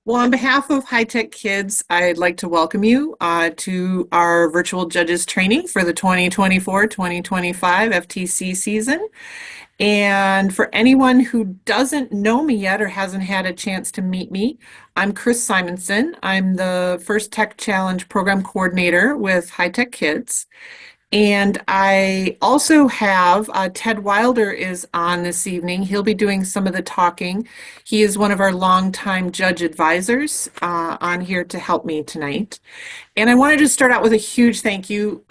Well, on behalf of High Tech Kids, I'd like to welcome you to our virtual judges training for the 2024-2025 FTC season. And for anyone who doesn't know me yet or hasn't had a chance to meet me, I'm Chris Simonson. I'm the First Tech Challenge Program Coordinator with High Tech Kids. And I also have Ted Wilder is on this evening. He'll be doing some of the talking. He is one of our longtime judge advisors on here to help me tonight. And I wanted to start out with a huge thank you.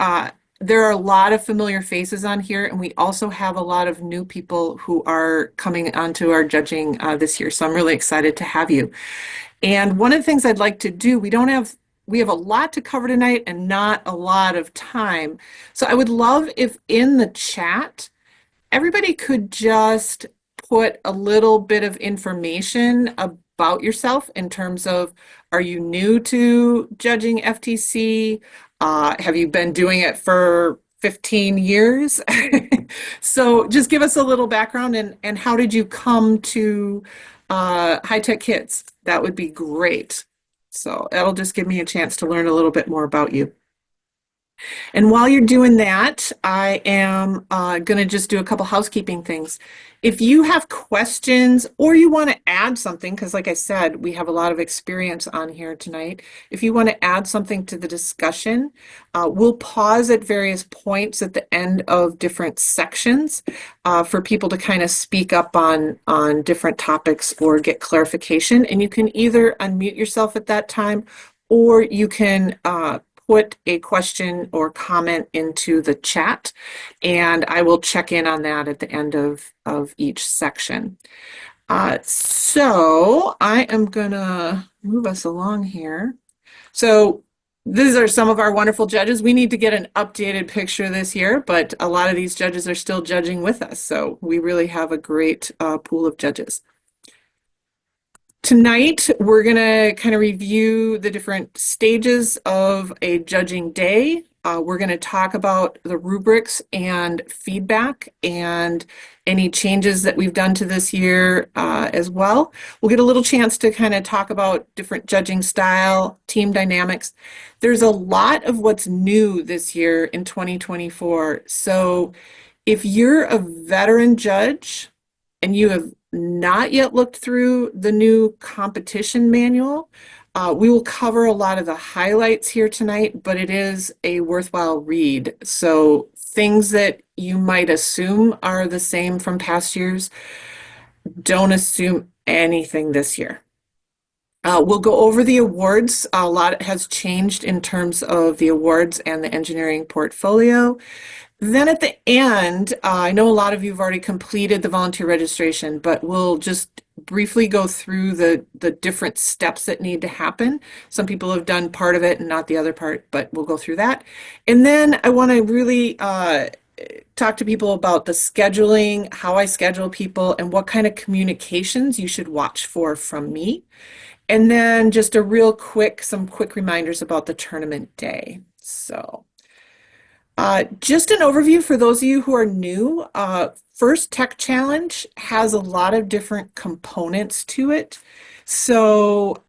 There are a lot of familiar faces on here, and we also have a lot of new people who are coming onto our judging this year. So I'm really excited to have you. And one of the things I'd like to do, we have a lot to cover tonight and not a lot of time. So I would love if in the chat, everybody could just put a little bit of information about yourself in terms of, are you new to judging FTC? Have you been doing it for 15 years? So just give us a little background and how did you come to High Tech Kids? That would be great. So that'll just give me a chance to learn a little bit more about you. And while you're doing that, I am going to just do a couple housekeeping things. If you have questions or you want to add something, because like I said, we have a lot of experience on here tonight. If you want to add something to the discussion, we'll pause at various points at the end of different sections for people to kind of speak up on different topics or get clarification. And you can either unmute yourself at that time or you can put a question or comment into the chat, and I will check in on that at the end of each section. So I am gonna move us along here. So these are some of our wonderful judges. We need to get an updated picture this year, but a lot of these judges are still judging with us. So we really have a great pool of judges. Tonight, we're going to kind of review the different stages of a judging day. We're going to talk about the rubrics and feedback and any changes that we've done to this year as well. We'll get a little chance to kind of talk about different judging style, team dynamics. There's a lot of what's new this year in 2024. So if you're a veteran judge and you have not yet looked through the new competition manual, we will cover a lot of the highlights here tonight, but it is a worthwhile read. So things that you might assume are the same from past years, don't assume anything this year. We'll go over the awards. A lot has changed in terms of the awards and the engineering portfolio. Then at the end, I know a lot of you have already completed the volunteer registration, but we'll just briefly go through the different steps that need to happen. Some people have done part of it and not the other part, but we'll go through that. And then I want to really talk to people about the scheduling, how I schedule people, and what kind of communications you should watch for from me. And then just some quick reminders about the tournament day. So. Just an overview for those of you who are new. First Tech Challenge has a lot of different components to it. So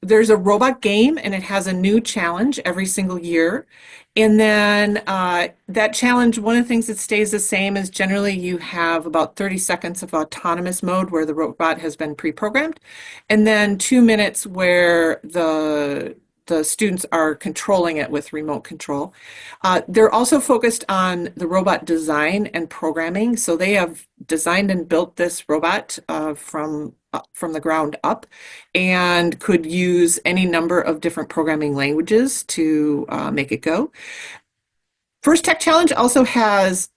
there's a robot game and it has a new challenge every single year. And then that challenge, one of the things that stays the same is generally you have about 30 seconds of autonomous mode where the robot has been pre-programmed, and then 2 minutes where the students are controlling it with remote control. They're also focused on the robot design and programming. So they have designed and built this robot from the ground up and could use any number of different programming languages to make it go. First Tech Challenge also has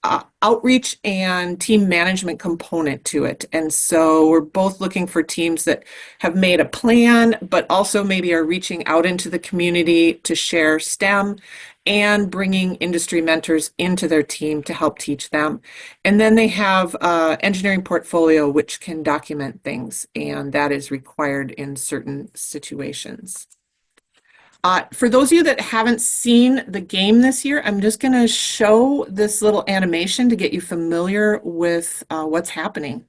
outreach and team management component to it. And so we're both looking for teams that have made a plan, but also maybe are reaching out into the community to share STEM and bringing industry mentors into their team to help teach them. And then they have engineering portfolio, which can document things, and that is required in certain situations. For those of you that haven't seen the game this year, I'm just going to show this little animation to get you familiar with what's happening.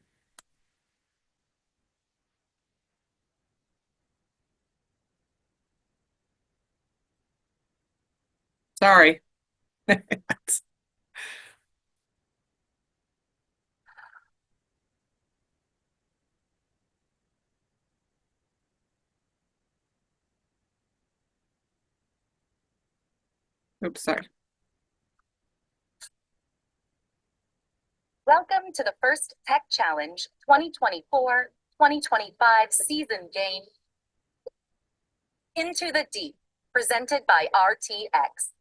Sorry. Oops, sorry. Welcome to the first Tech Challenge 2024-2025 season game, Into the Deep, presented by RTX.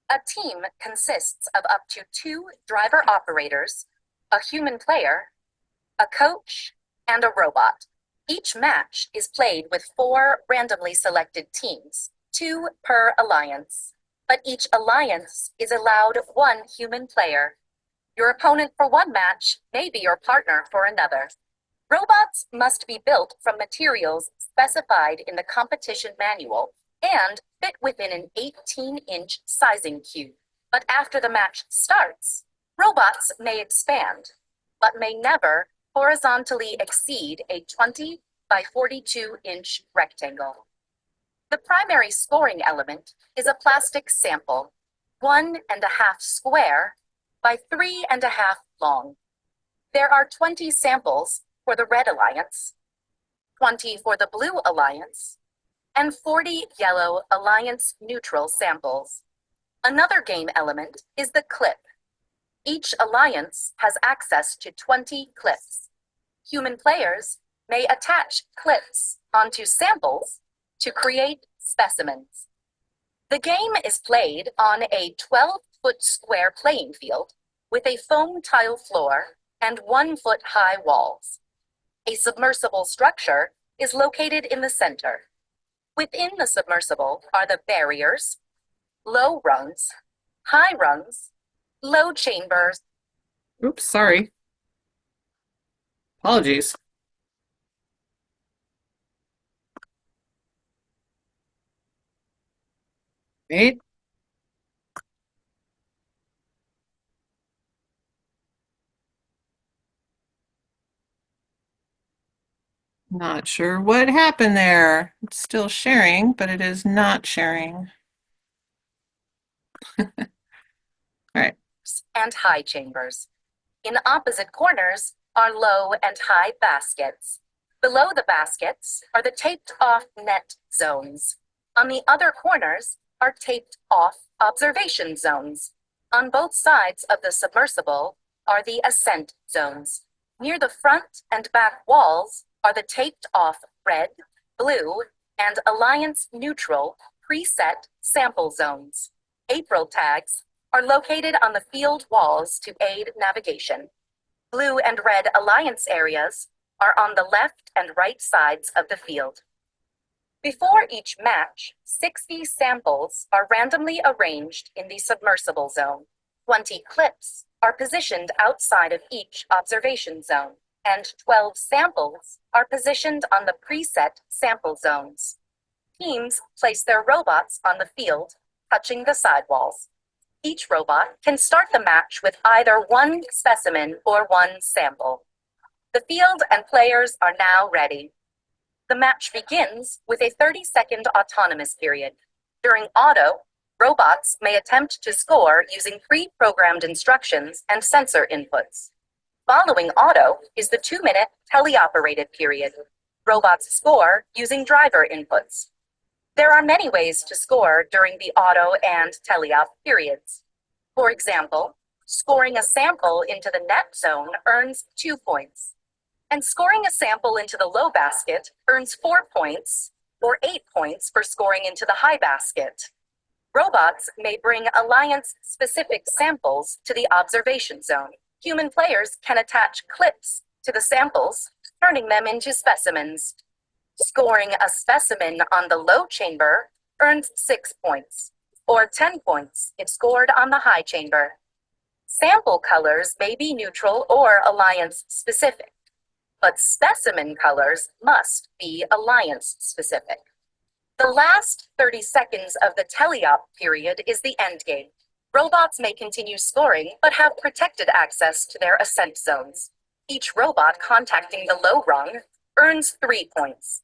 A team consists of up to 2 driver operators, a human player, a coach, and a robot. Each match is played with 4 randomly selected teams, 2 per alliance. But each alliance is allowed 1 human player. Your opponent for one match may be your partner for another. Robots must be built from materials specified in the competition manual and fit within an 18-inch sizing cube. But after the match starts, robots may expand, but may never horizontally exceed a 20 by 42-inch rectangle. The primary scoring element is a plastic sample, 1.5 square by 3.5 long. There are 20 samples for the Red Alliance, 20 for the Blue Alliance, and 40 Yellow Alliance neutral samples. Another game element is the clip. Each alliance has access to 20 clips. Human players may attach clips onto samples to create specimens. The game is played on a 12-foot square playing field with a foam tile floor and 1-foot-high walls. A submersible structure is located in the center. Within the submersible are the barriers, low rungs, high rungs, low chambers. Oops, sorry. Apologies. Wait. Not sure what happened there. It's still sharing, but it is not sharing. All right. And high chambers. In the opposite corners are low and high baskets. Below the baskets are the taped-off net zones. On the other corners are taped-off observation zones. On both sides of the submersible are the ascent zones. Near the front and back walls are the taped-off red, blue, and Alliance neutral preset sample zones. April tags are located on the field walls to aid navigation. Blue and red alliance areas are on the left and right sides of the field. Before each match, 60 samples are randomly arranged in the submersible zone. 20 clips are positioned outside of each observation zone, and 12 samples are positioned on the preset sample zones. Teams place their robots on the field, touching the sidewalls. Each robot can start the match with either 1 specimen or 1 sample. The field and players are now ready. The match begins with a 30-second autonomous period. During auto, robots may attempt to score using pre-programmed instructions and sensor inputs. Following auto is the 2-minute teleoperated period. Robots score using driver inputs. There are many ways to score during the auto and teleop periods. For example, scoring a sample into the net zone earns 2 points, and scoring a sample into the low basket earns 4 points, or 8 points for scoring into the high basket. Robots may bring alliance-specific samples to the observation zone. Human players can attach clips to the samples, turning them into specimens. Scoring a specimen on the low chamber earns 6 points, or 10 points if scored on the high chamber. Sample colors may be neutral or alliance-specific, but specimen colors must be alliance-specific. The last 30 seconds of the teleop period is the endgame. Robots may continue scoring, but have protected access to their ascent zones. Each robot contacting the low rung earns 3 points.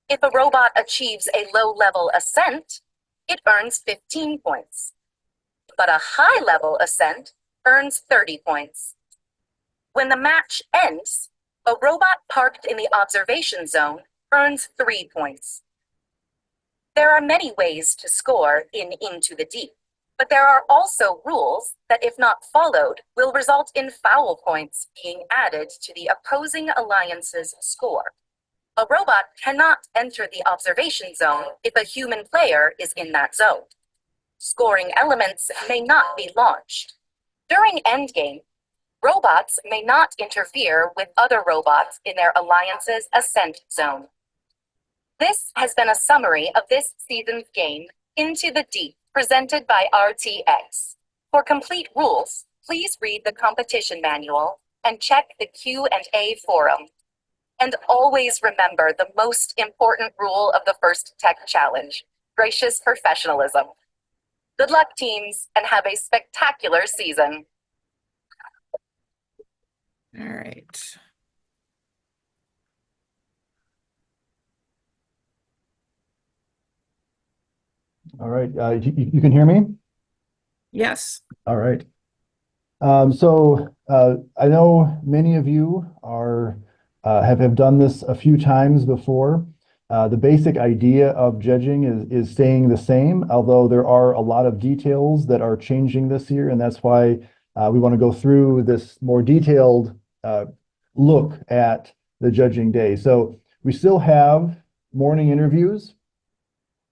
If a robot achieves a low-level ascent, it earns 15 points. But a high-level ascent earns 30 points. When the match ends, a robot parked in the observation zone earns 3 points. There are many ways to score in Into the Deep, but there are also rules that, if not followed, will result in foul points being added to the opposing alliance's score. A robot cannot enter the observation zone if a human player is in that zone. Scoring elements may not be launched. During endgame, robots may not interfere with other robots in their alliance's ascent zone. This has been a summary of this season's game, Into the Deep, presented by RTX. For complete rules, please read the competition manual and check the Q&A forum. And always remember the most important rule of the first tech challenge: gracious professionalism. Good luck, teams, and have a spectacular season. All right. All right. You can hear me? Yes. All right. I know many of you have done this a few times before. The basic idea of judging is staying the same, although there are a lot of details that are changing this year, and that's why we want to go through this more detailed look at the judging day. So we still have morning interviews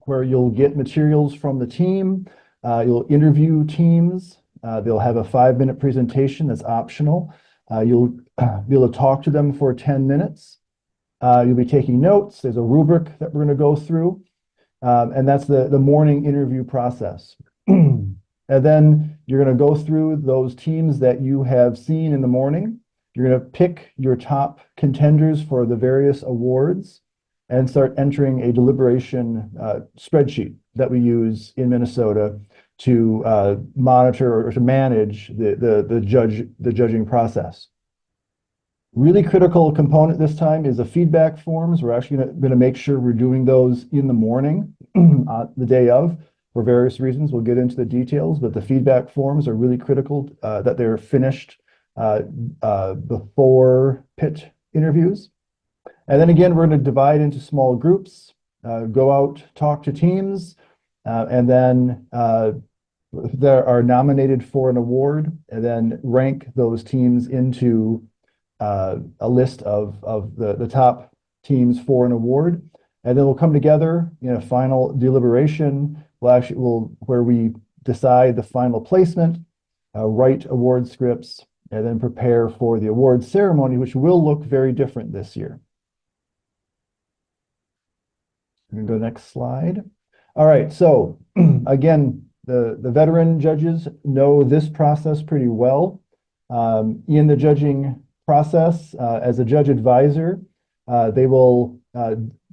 where you'll get materials from the team. You'll interview teams. They'll have a 5-minute presentation that's optional. You'll be able to talk to them for 10 minutes. You'll be taking notes. There's a rubric that we're going to go through. And that's the morning interview process. And then you're going to go through those teams that you have seen in the morning. You're going to pick your top contenders for the various awards and start entering a deliberation spreadsheet that we use in Minnesota to monitor or to manage the judging process. Really critical component this time is the feedback forms. We're actually going to make sure we're doing those in the morning, the day of, for various reasons. We'll get into the details, but the feedback forms are really critical that they're finished before pit interviews. And then again, we're going to divide into small groups, go out, talk to teams, and then that are nominated for an award, and then rank those teams into a list of the top teams for an award. And then we'll come together in a final deliberation. Where we decide the final placement, write award scripts, and then prepare for the award ceremony, which will look very different this year. I'm going to go next slide. All right, so again, the veteran judges know this process pretty well. In the judging process, as a judge advisor, they will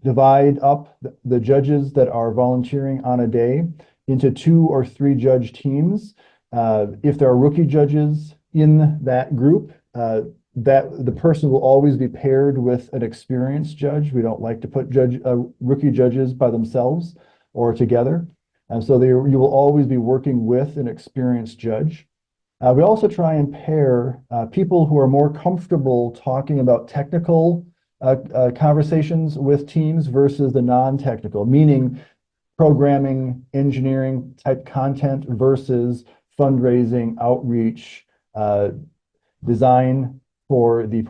divide up the judges that are volunteering on a day into 2 or 3 judge teams. If there are rookie judges in that group, that the person will always be paired with an experienced judge. We don't like to put rookie judges by themselves or together. And so you will always be working with an experienced judge. We also try and pair people who are more comfortable talking about technical conversations with teams versus the non-technical, meaning programming, engineering type content versus fundraising, outreach, design for the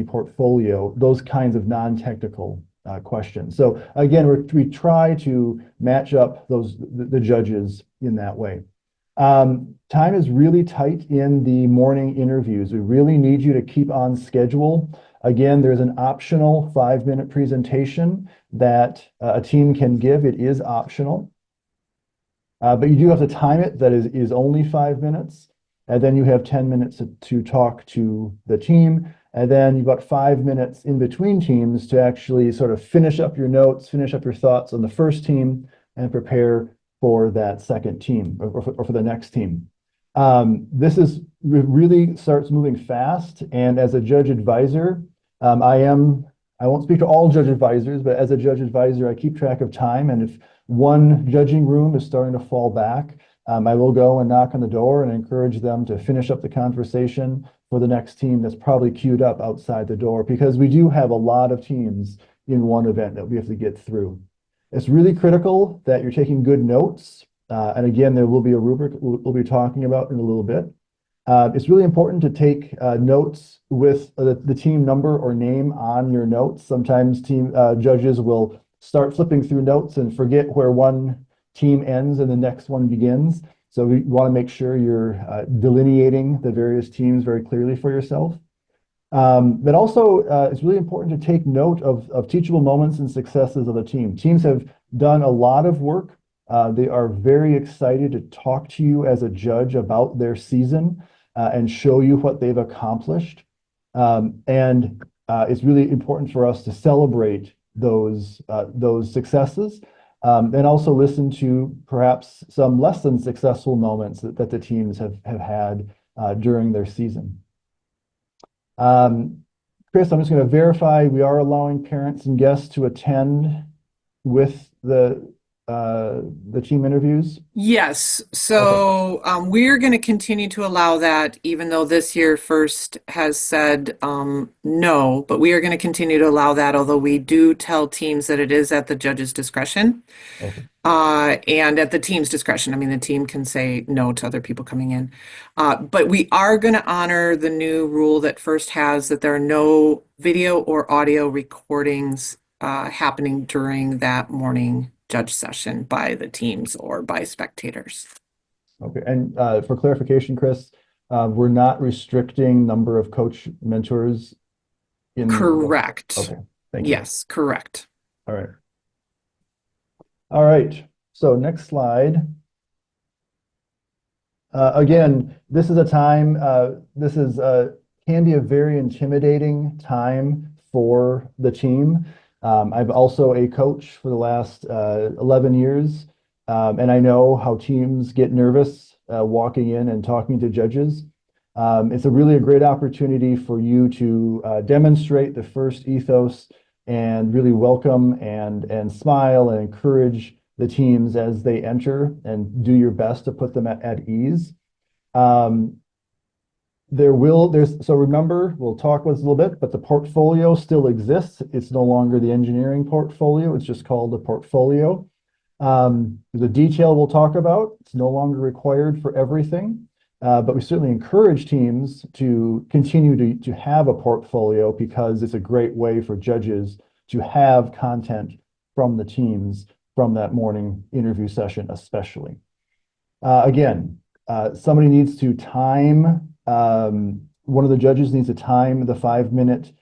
portfolio, those kinds of non-technical questions. So again, we try to match up the judges in that way. Time is really tight in the morning interviews. We really need you to keep on schedule. Again, there's an optional 5-minute presentation that a team can give. It is optional. But you do have to time it. That is only 5 minutes. And then you have 10 minutes to talk to the team. And then you've got 5 minutes in between teams to actually sort of finish up your notes, finish up your thoughts on the first team, and prepare for that second team or for the next team. This really starts moving fast. And as a judge advisor, I I won't speak to all judge advisors, but as a judge advisor, I keep track of time. And if one judging room is starting to fall back, I will go and knock on the door and encourage them to finish up the conversation for the next team that's probably queued up outside the door, because we do have a lot of teams in one event that we have to get through. It's really critical that you're taking good notes. And again, there will be a rubric we'll be talking about in a little bit. It's really important to take notes with the team number or name on your notes. Sometimes team judges will start flipping through notes and forget where one team ends and the next one begins. So we want to make sure you're delineating the various teams very clearly for yourself. But also, it's really important to take note of teachable moments and successes of the team. Teams have done a lot of work. They are very excited to talk to you as a judge about their season and show you what they've accomplished. And it's really important for us to celebrate those successes and also listen to perhaps some less than successful moments that the teams have had during their season. Chris, I'm just going to verify we are allowing parents and guests to attend with the team interviews. Yes, so we're going to continue to allow that, even though this year First has said no, but we are going to continue to allow that, although we do tell teams that it is at the judge's discretion. Okay. And at the team's discretion. I mean, the team can say no to other people coming in. But we are going to honor the new rule that First has, that there are no video or audio recordings happening during that morning judge session by the teams or by spectators. Okay, and for clarification, Chris, we're not restricting number of coach mentors in. Correct. Okay, thank you. Yes, correct. All right. All right, so next slide. Again, this is a time, can be a very intimidating time for the team. I'm also a coach for the last 11 years, and I know how teams get nervous walking in and talking to judges. It's really a great opportunity for you to demonstrate the First ethos and really welcome and smile and encourage the teams as they enter and do your best to put them at ease. So remember, we'll talk about this a little bit, but the portfolio still exists. It's no longer the engineering portfolio. It's just called the portfolio. The detail we'll talk about, it's no longer required for everything, but we certainly encourage teams to continue to have a portfolio, because it's a great way for judges to have content from the teams from that morning interview session, especially. Again, somebody needs to time, one of the judges needs to time the 5-minute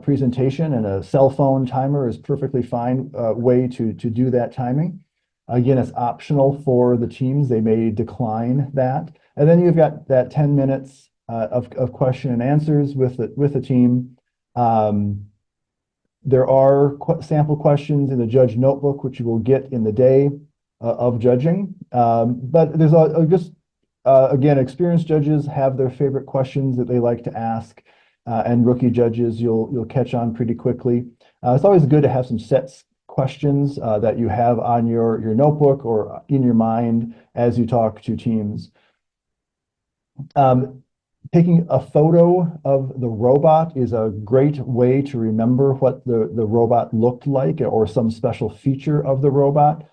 presentation, and a cell phone timer is perfectly fine way to do that timing. Again, it's optional for the teams. They may decline that. And then you've got that 10 minutes of question and answers with the team. There are sample questions in the judge notebook, which you will get in the day of judging. But there's again, experienced judges have their favorite questions that they like to ask, and rookie judges you'll catch on pretty quickly. It's always good to have some set questions that you have on your notebook or in your mind as you talk to teams. Taking a photo of the robot is a great way to remember what the robot looked like, or some special feature of the robot.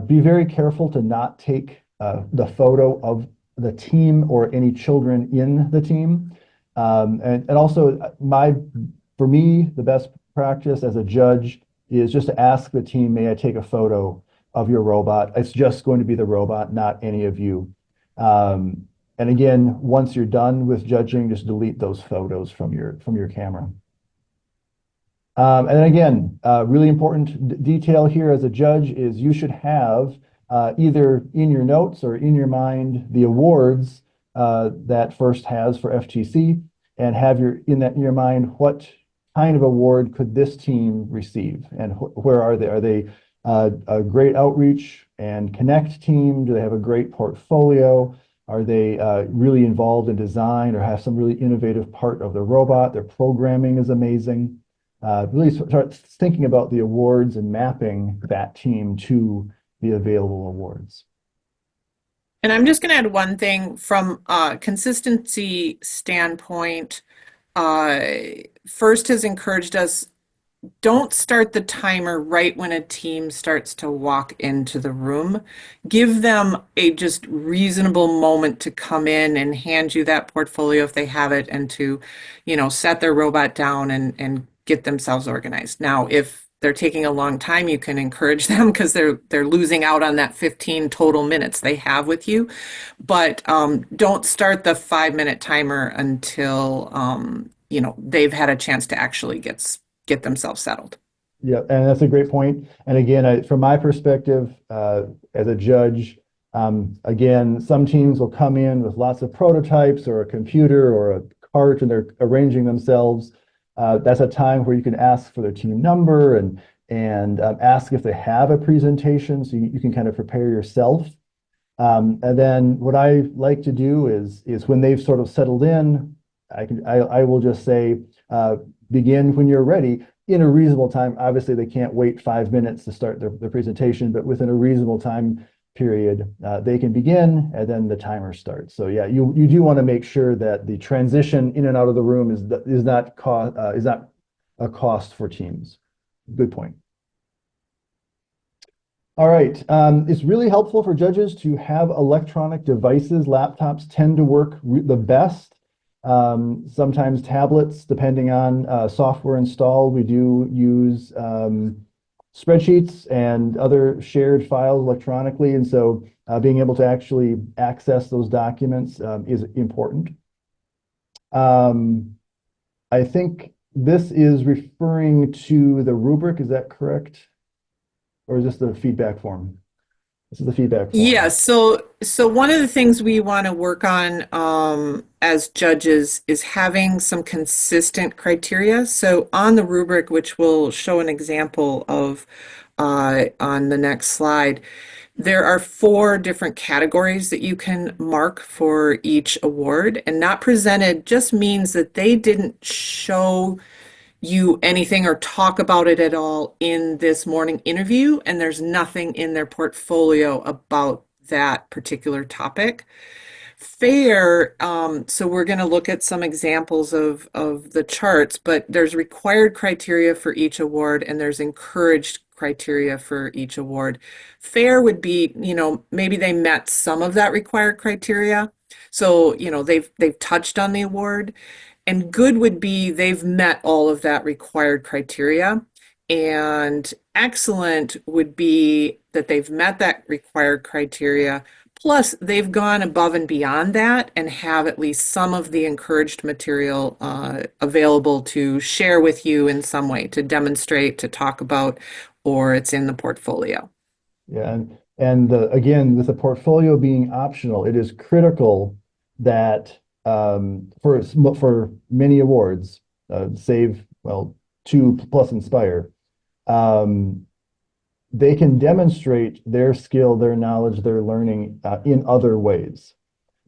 Be very careful to not take the photo of the team or any children in the team. And also, for me, the best practice as a judge is just to ask the team, may I take a photo of your robot? It's just going to be the robot, not any of you. And again, once you're done with judging, just delete those photos from your camera. And then again, really important detail here as a judge is you should have either in your notes or in your mind the awards that First has for FTC, and have in your mind what kind of award could this team receive, and where are they? Are they a great outreach and connect team? Do they have a great portfolio? Are they really involved in design or have some really innovative part of the robot? Their programming is amazing. really start thinking about the awards and mapping that team to the available awards. And I'm just going to add one thing from a consistency standpoint. Uh, First has encouraged us, don't start the timer right when a team starts to walk into the room. Give them a just reasonable moment to come in and hand you that portfolio if they have it, and to, set their robot down and get themselves organized. Now, if they're taking a long time, you can encourage them because they're losing out on that 15 total minutes they have with you. But don't start the 5-minute timer until they've had a chance to actually get themselves settled. Yeah, and that's a great point. And again, from my perspective, as a judge, again, some teams will come in with lots of prototypes or a computer or a cart, and they're arranging themselves. That's a time where you can ask for their team number and ask if they have a presentation, so you can kind of prepare yourself. And then what I like to do is when they've sort of settled in, I will just say, begin when you're ready in a reasonable time. Obviously, they can't wait 5 minutes to start their presentation, but within a reasonable time period, they can begin, and then the timer starts. So yeah, you do want to make sure that the transition in and out of the room is not a cost for teams. Good point. All right, it's really helpful for judges to have electronic devices. Laptops tend to work the best. Sometimes tablets, depending on software installed. We do use spreadsheets and other shared files electronically, and so being able to actually access those documents is important. I think this is referring to the rubric, is that correct? Or is this the feedback form? This is the feedback form. Yeah, so one of the things we want to work on as judges is having some consistent criteria. So on the rubric, which we'll show an example of on the next slide, there are 4 different categories that you can mark for each award, and not presented just means that they didn't show you anything or talk about it at all in this morning interview, and there's nothing in their portfolio about that particular topic. Fair, so we're going to look at some examples of the charts, but there's required criteria for each award and there's encouraged criteria for each award. Fair would be, maybe they met some of that required criteria. So, they've touched on the award. And good would be they've met all of that required criteria. And excellent would be that they've met that required criteria, plus they've gone above and beyond that and have at least some of the encouraged material available to share with you in some way, to demonstrate, to talk about, or it's in the portfolio. Yeah, and again, with the portfolio being optional, it is critical that for many awards, save, well, 2 plus Inspire, they can demonstrate their skill, their knowledge, their learning in other ways,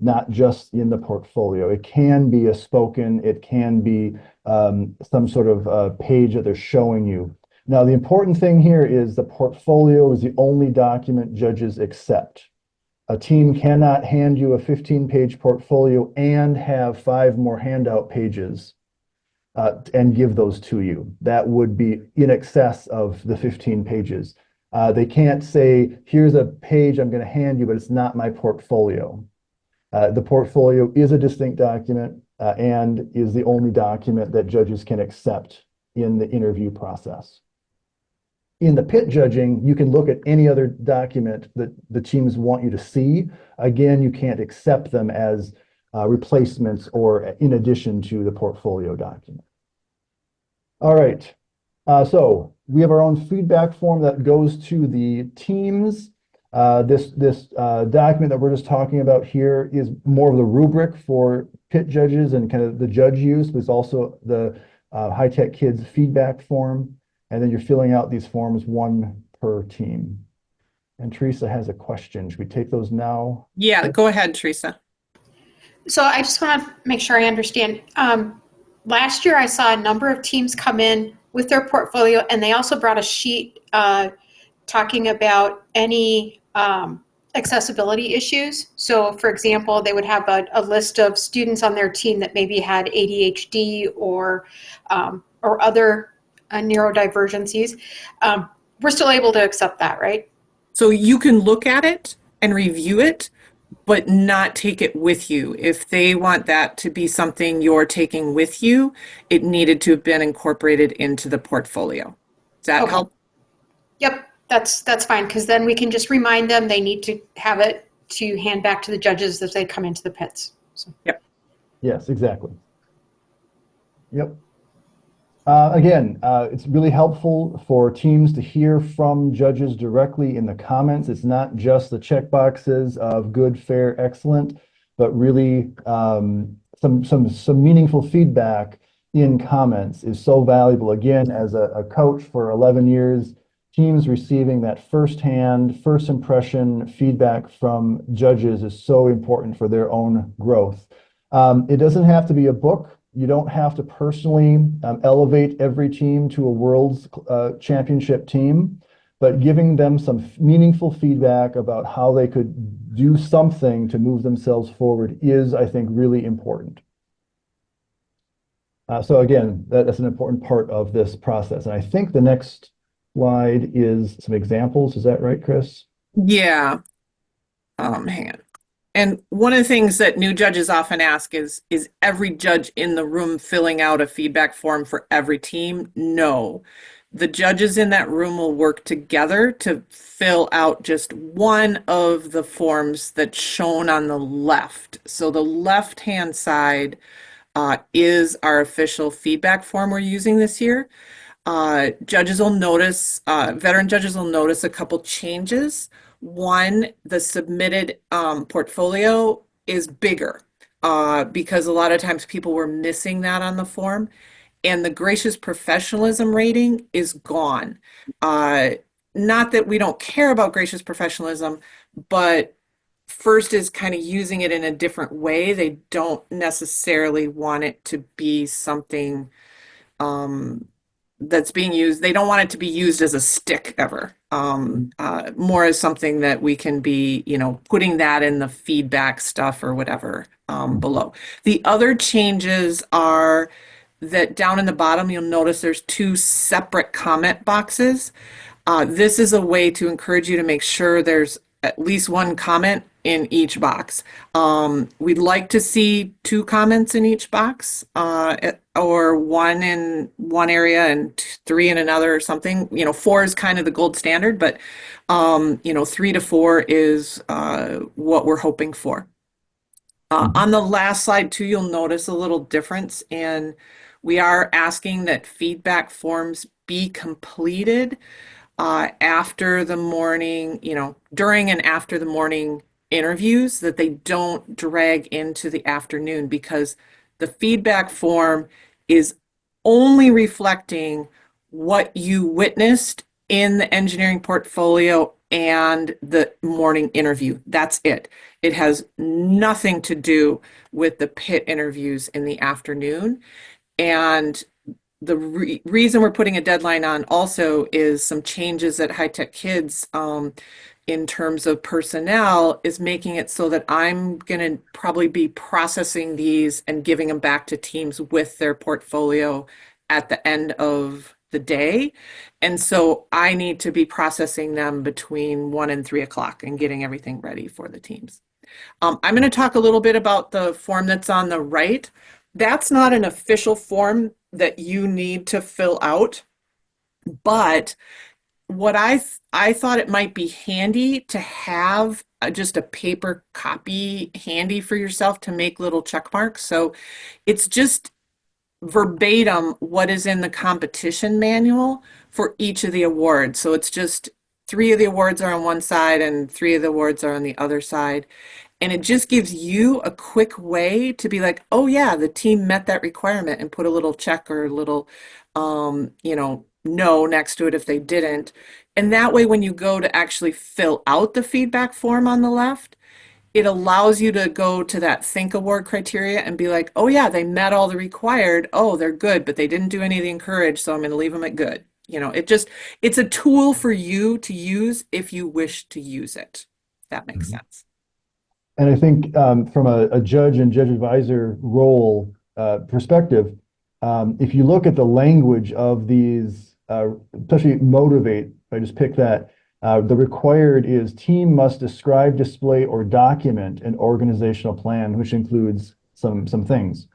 not just in the portfolio. It can be a spoken, it can be some sort of page that they're showing you. Now, the important thing here is the portfolio is the only document judges accept. A team cannot hand you a 15-page portfolio and have 5 more handout pages and give those to you. That would be in excess of the 15 pages. They can't say, here's a page I'm going to hand you, but it's not my portfolio. The portfolio is a distinct document and is the only document that judges can accept in the interview process. In the pit judging, you can look at any other document that the teams want you to see. Again, you can't accept them as replacements or in addition to the portfolio document. All right, so we have our own feedback form that goes to the teams. This document that we're just talking about here is more of the rubric for pit judges and kind of the judge use, but it's also the High Tech Kids feedback form. And then you're filling out these forms, 1 per team. And Teresa has a question. Should we take those now? Yeah, go ahead, Teresa. So I just want to make sure I understand. Last year, I saw a number of teams come in with their portfolio, and they also brought a sheet talking about any accessibility issues. So, for example, they would have a list of students on their team that maybe had ADHD or other neurodivergencies. We're still able to accept that, right? So you can look at it and review it, but not take it with you. If they want that to be something you're taking with you, it needed to have been incorporated into the portfolio. Does that Okay. help? Yep, that's fine, because then we can just remind them they need to have it to hand back to the judges as they come into the pits. So. Yep. Yes, exactly. Yep. Again, it's really helpful for teams to hear from judges directly in the comments. It's not just the check boxes of good, fair, excellent, but really some meaningful feedback in comments is so valuable. Again, as a coach for 11 years, teams receiving that firsthand, first impression feedback from judges is so important for their own growth. It doesn't have to be a book. You don't have to personally elevate every team to a world's championship team, but giving them some meaningful feedback about how they could do something to move themselves forward is, I think, really important. So again, that's an important part of this process. And I think the next slide is some examples. Is that right, Chris? Yeah. Hang on. And one of the things that new judges often ask is every judge in the room filling out a feedback form for every team? No. The judges in that room will work together to fill out just one of the forms that's shown on the left. So the left-hand side is our official feedback form we're using this year. Judges will notice, veteran judges will notice a couple changes. One, the submitted portfolio is bigger because a lot of times people were missing that on the form. And the gracious professionalism rating is gone. Not that we don't care about gracious professionalism, but first is kind of using it in a different way. They don't necessarily want it to be something that's being used. They don't want it to be used as a stick ever. More as something that we can be, putting that in the feedback stuff or whatever below. The other changes are that down in the bottom, you'll notice there's two separate comment boxes. This is a way to encourage you to make sure there's at least one comment in each box. We'd like to see two comments in each box, or one in one area and three in another or something. 4 is kind of the gold standard, but 3 to 4 is what we're hoping for. On the last slide too, you'll notice a little difference in we are asking that feedback forms be completed after the morning, during and after the morning interviews, that they don't drag into the afternoon, because the feedback form is only reflecting what you witnessed in the engineering portfolio and the morning interview. That's it. It has nothing to do with the pit interviews in the afternoon. And the reason we're putting a deadline on also is some changes at High Tech Kids in terms of personnel is making it so that I'm going to probably be processing these and giving them back to teams with their portfolio at the end of the day. And so I need to be processing them between 1 and 3 o'clock and getting everything ready for the teams. I'm going to talk a little bit about the form that's on the right. That's not an official form that you need to fill out, but what I thought it might be handy to have just a paper copy handy for yourself to make little check marks. So it's just verbatim what is in the competition manual for each of the awards. So it's just 3 of the awards are on one side and 3 of the awards are on the other side. And it just gives you a quick way to be like, oh yeah, the team met that requirement, and put a little check or a little, no next to it if they didn't. And that way, when you go to actually fill out the feedback form on the left, it allows you to go to that think award criteria and be like, oh yeah, they met all the required. Oh, they're good, but they didn't do any of the encouraged, so I'm going to leave them at good. It's a tool for you to use if you wish to use it. If that makes sense. And I think from a judge and judge advisor role perspective, if you look at the language of these, especially motivate, if I just pick that, the required is team must describe, display, or document an organizational plan, which includes some things.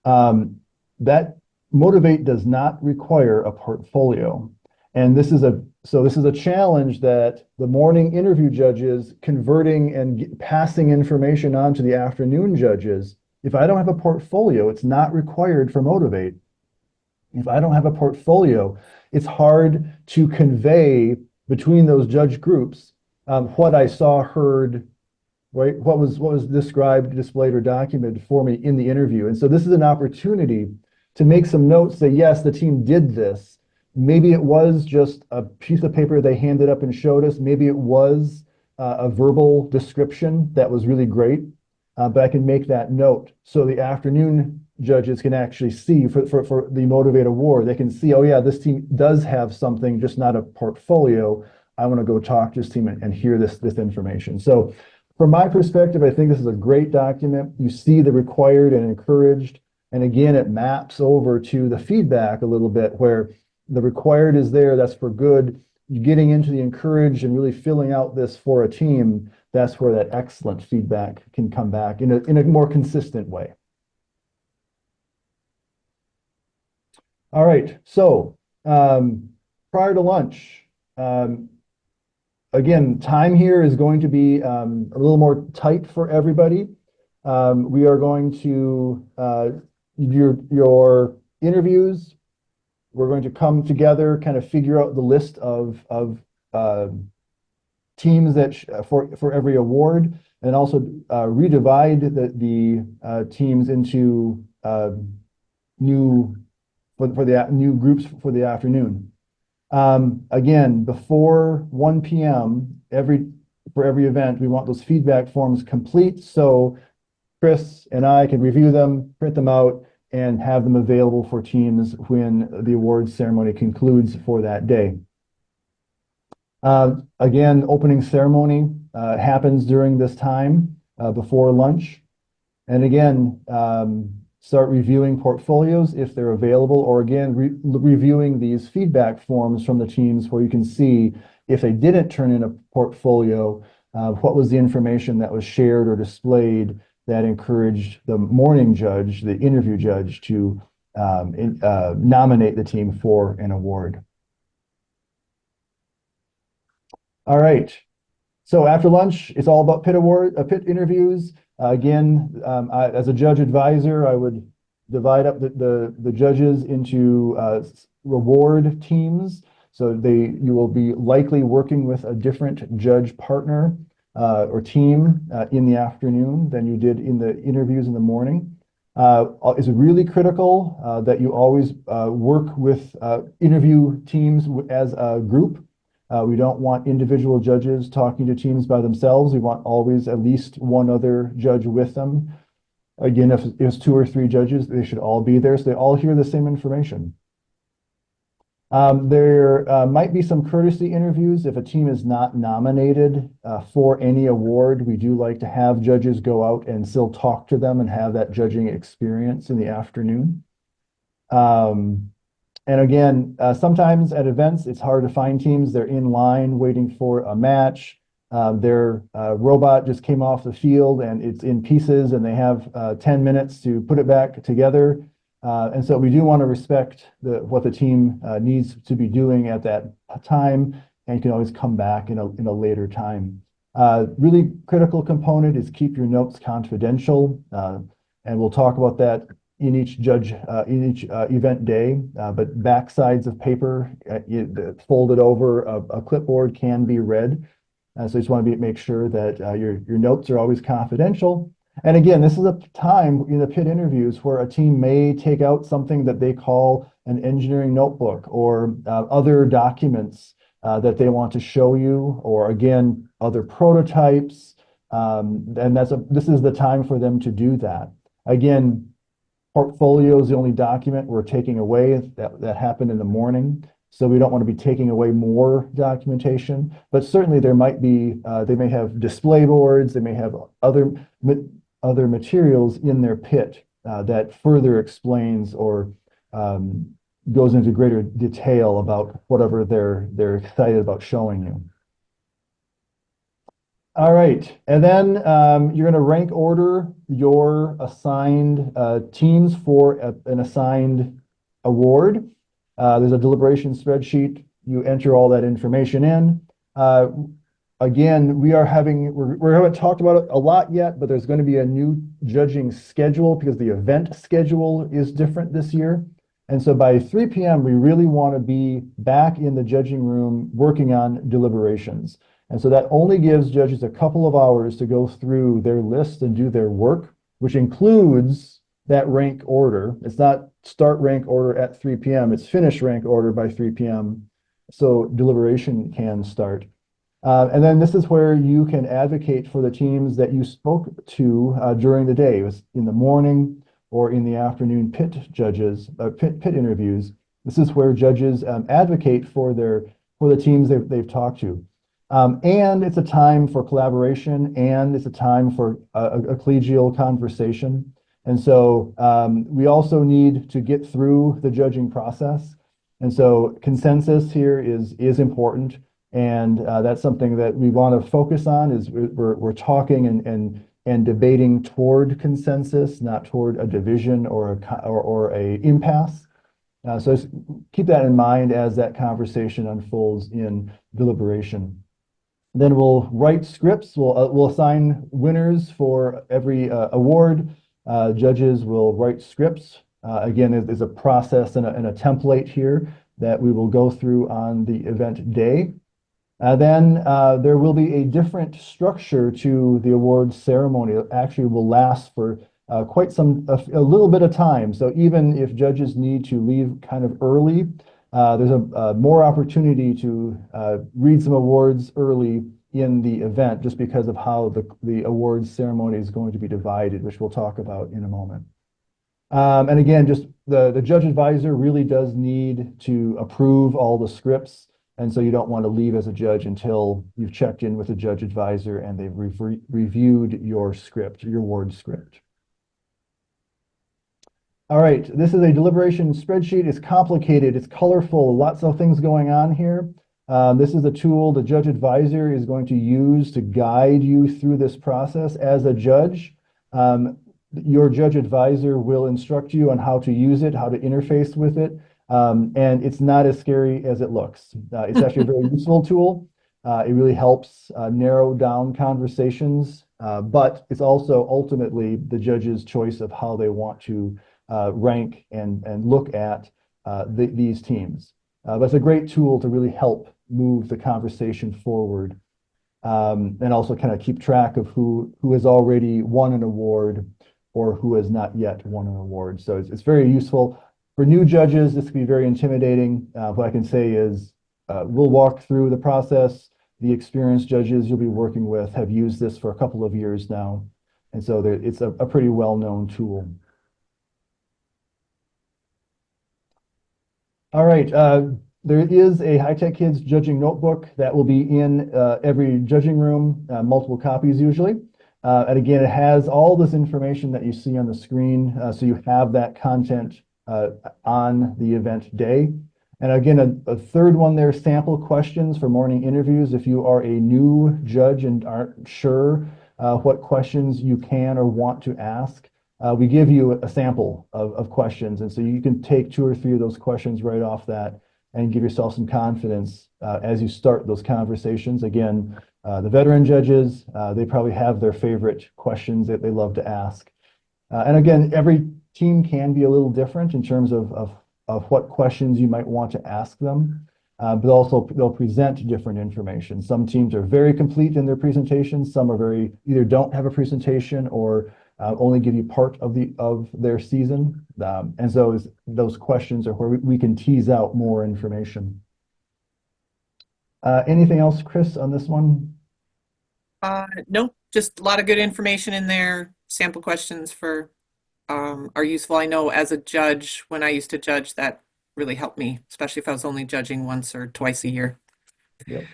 That motivate does not require a portfolio. And this is a challenge that the morning interview judges converting and passing information on to the afternoon judges. If I don't have a portfolio, it's not required for motivate. If I don't have a portfolio, it's hard to convey between those judge groups what I saw, heard, right? What was described, displayed, or documented for me in the interview. And so this is an opportunity to make some notes, say, yes, the team did this. Maybe it was just a piece of paper they handed up and showed us. Maybe it was a verbal description that was really great, but I can make that note. So the afternoon judges can actually see for the Motivate Award, they can see, oh yeah, this team does have something, just not a portfolio. I want to go talk to this team and hear this information. So from my perspective, I think this is a great document. You see the required and encouraged. And again, it maps over to the feedback a little bit where the required is there, that's for good. You're getting into the encouraged and really filling out this for a team, that's where that excellent feedback can come back in a more consistent way. All right, so prior to lunch, again, time here is going to be a little more tight for everybody. We are going to, your interviews, we're going to come together, kind of figure out the list of teams that for every award, and also redivide the teams into new groups for the afternoon. Again, before 1 p.m. for every event, we want those feedback forms complete so Chris and I can review them, print them out, and have them available for teams when the awards ceremony concludes for that day. Again, opening ceremony happens during this time before lunch. And again, start reviewing portfolios if they're available, or again, reviewing these feedback forms from the teams where you can see if they didn't turn in a portfolio, what was the information that was shared or displayed that encouraged the morning judge, the interview judge, to nominate the team for an award. All right. So after lunch, it's all about pit interviews. Again, as a judge advisor, I would divide up the judges into reward teams. So you will be likely working with a different judge partner or team in the afternoon than you did in the interviews in the morning. It's really critical that you always work with interview teams as a group. We don't want individual judges talking to teams by themselves. We want always at least one other judge with them. Again, if it's 2 or 3 judges, they should all be there so they all hear the same information. There might be some courtesy interviews if a team is not nominated for any award. We do like to have judges go out and still talk to them and have that judging experience in the afternoon. And again, sometimes at events, it's hard to find teams. They're in line waiting for a match. Their robot just came off the field and it's in pieces and they have 10 minutes to put it back together. And so we do want to respect what the team needs to be doing at that time, and you can always come back in a later time. Really critical component is keep your notes confidential, and we'll talk about that in each event day. But backsides of paper folded over a clipboard can be read. So you just want to make sure that your notes are always confidential. And again, this is a time in the pit interviews where a team may take out something that they call an engineering notebook or other documents that they want to show you, or again, other prototypes, And this is the time for them to do that. Again, portfolio is the only document we're taking away that happened in the morning. So we don't want to be taking away more documentation, but certainly there might be, they may have display boards, they may have other materials in their pit that further explains or goes into greater detail about whatever they're excited about showing you. All right, and then you're going to rank order your assigned teams for an assigned award. There's a deliberation spreadsheet. You enter all that information in. Again, we haven't talked about it a lot yet, but there's going to be a new judging schedule because the event schedule is different this year. And so by 3 p.m., we really want to be back in the judging room working on deliberations. And so that only gives judges a couple of hours to go through their list and do their work, which includes that rank order. It's not start rank order at 3 p.m., it's finish rank order by 3 p.m. So deliberation can start. And then this is where you can advocate for the teams that you spoke to during the day. It was in the morning or in the afternoon pit interviews. This is where judges advocate for the teams they've talked to. And it's a time for collaboration, and it's a time for a collegial conversation. And so we also need to get through the judging process. And so consensus here is important. And that's something that we want to focus on is we're talking and debating toward consensus, not toward a division or a impasse. So keep that in mind as that conversation unfolds in deliberation. Then we'll write scripts. We'll assign winners for every award. Judges will write scripts. Again, there's a process and a template here that we will go through on the event day. Then there will be a different structure to the awards ceremony. It actually will last for quite a little bit of time. So even if judges need to leave kind of early, there's a more opportunity to read some awards early in the event just because of how the awards ceremony is going to be divided, which we'll talk about in a moment. And again, just the judge advisor really does need to approve all the scripts. And so you don't want to leave as a judge until you've checked in with the judge advisor and they've reviewed your script, your award script. All right, this is a deliberation spreadsheet. It's complicated, it's colorful, lots of things going on here. This is a tool the judge advisor is going to use to guide you through this process as a judge. Your judge advisor will instruct you on how to use it, how to interface with it. And it's not as scary as it looks. It's actually a very useful tool. It really helps narrow down conversations, but it's also ultimately the judge's choice of how they want to rank and look at these teams. But it's a great tool to really help move the conversation forward and also kind of keep track of who has already won an award or who has not yet won an award. So it's very useful. For new judges, this can be very intimidating. What I can say is we'll walk through the process. The experienced judges you'll be working with have used this for a couple of years now. And so it's a pretty well-known tool. All right, there is a High Tech Kids judging notebook that will be in every judging room, multiple copies usually. And again, it has all this information that you see on the screen. So you have that content on the event day. And again, a third one there, sample questions for morning interviews. If you are a new judge and aren't sure what questions you can or want to ask, we give you a sample of questions. And so you can take 2 or 3 of those questions right off that and give yourself some confidence as you start those conversations. Again, the veteran judges, they probably have their favorite questions that they love to ask. And again, every team can be a little different in terms of what questions you might want to ask them, but also they'll present different information. Some teams are very complete in their presentations. Some are either don't have a presentation or only give you part of their season. And so those questions are where we can tease out more information. Anything else, Chris, on this one? No, just a lot of good information in there. Sample questions are useful. I know as a judge, when I used to judge, that really helped me, especially if I was only judging once or twice a year. Yep.